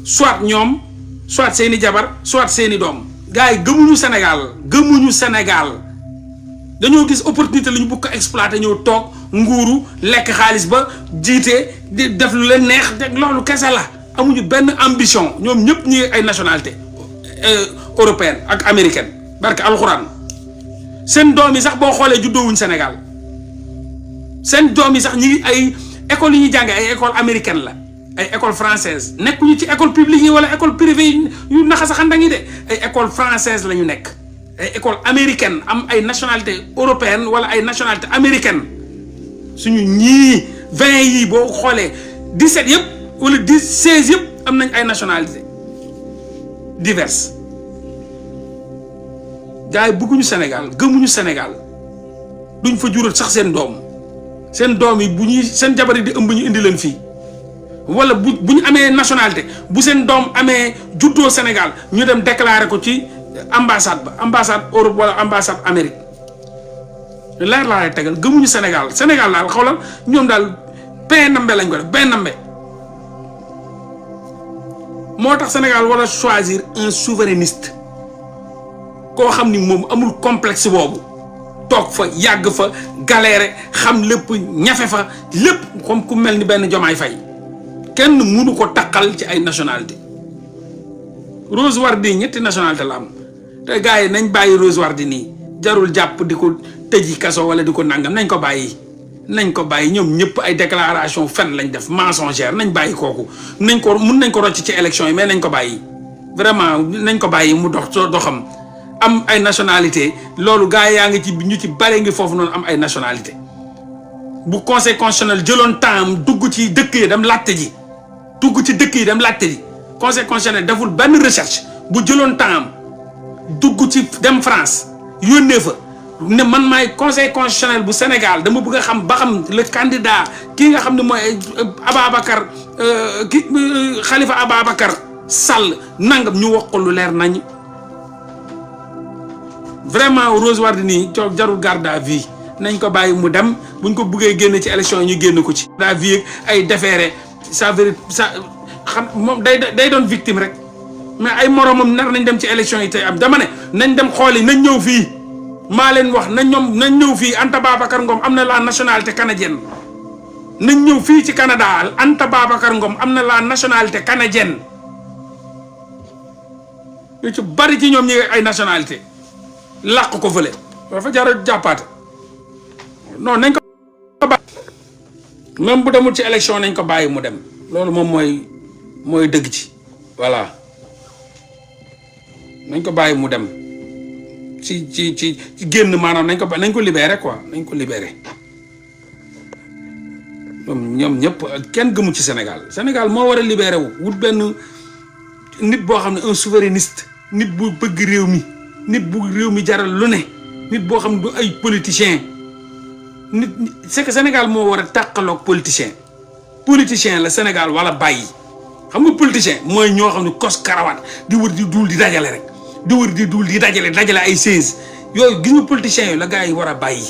B: soit ñoom soit seeni jabar soit seeni doom gars yi gëmuñu Sénégal dañoo gis opportunité la ñu bëgg ko exploiter ñëw toog nguuru lekk xaalis ba jiite di def lu leen neex te loolu kese la amuñu benn ambition ñoom ñëpp ñi ay nationalité européenne ak américaine barke alxuraan seen doom yi sax boo xoolee juddoowuñ Sénégal seen doom yi sax ñi ay école yi ñuy jàngee ay école américaine la ay école française nekkuñu ci école publique yi wala école privée yu naxa saxandan yi de ay école française la ñu nekk ay école américaine am ay nationalité européenne wala ay nationalité américaine suñu ñii 20 yi boo xoolee 17 yëpp wala 16 yëpp am nañ ay nationalité diverses gars yi bëgguñu Sénégal gëmuñu Sénégal duñ fa jural sax seen doom yi bu ñuy seen jabar yi di ëmb ñu indi leen fii wala bu ñu amee nationalité bu seen doom amee juddoo Sénégal ñu dem déclarer ko ci ambassade Europe wala ambassade Amérique leer laa lay tegal gëmuñu Sénégal daal xoolal ñoom daal nambe lañ ko def nambe moo tax Sénégal wala choisir un souverainiste koo xam ni moom amul complexe boobu toog fa yàgg fa galère xam lépp ñafe fa lépp comme ku mel ni benn Diomaye Faye kenn mënu ko taqal ci ay nationalité Rose Wardini ñetti nationalité la am te gars yi nañ bàyyi Rose Wardini jarul jàpp di ko tëji kaso wala di ko nangam nañ ko bàyyi ñoom ñëpp ay déclaration fen lañ def mensongère nañ bàyyi kooku mun nañ ko rocc ci élection yi mais nañ ko bàyyi vraiment nañ ko bàyyi mu doxam am ay nationalité loolu gars yaa ngi ci ñu ci bare ngi foofu noonu am ay nationalité bu conseil constitutionnel jëloon temps dugg ci dëkk yi dem laajte ji conseil constitutionnel deful benn recherche bu jëloon temps dugg ci dem France yónnee fa ne man maay conseil constitutionnel bu Sénégal dama bëgg a xam ba xam le candidat kii nga xam ne mooy Ababacar Khalifa Ababacar Sall nangam ñu wax ko lu leer nañ vraiment Rose Wardini jarul garde à vue nañ ko bàyyi mu dem buñ ko buggee génne ci élection yi ñu génn ko ci garde à vue ay déféré ça xam moom day doon victime rek mais ay moromam nar nañ dem ci élection yi tey am dama ne nañ dem xooli nañ ñëw fii maa leen wax nañ ñëw fii Anta Babacar Ngom am na la nationalité canadienne nañ ñëw fii ci Canada Anta Babacar Ngom am na la nationalité canadienne yu ci bari ci ñoom ñi ay nationalité làq ko fële dafa jar a jàppaate non nañ ko bàyyi même bu demul ci élection nañ ko bàyyi mu dem loolu moom mooy dëgg ci voilà nañ ko bàyyi mu dem ci génn maanaam nañ ko libéré quoi nañ ko libéré ñoom ñëpp kenn gëmu ci Sénégal moo war a libéré wu wut benn nit boo xam ne un souverainiste nit bu bëgg réew mi nit bu réew mi jaral lu ne nit boo xam ne du ay politicien nit c'est que Sénégal moo war a tàqaloog politicien la Sénégal wala bàyyi xam nga politicien mooy ñoo xam ne kos karawaat di wër di duul di dajale rek di wër di duul di dajale ay 16 yooyu gis nga politiciens yooyu la gars yi war a bàyyi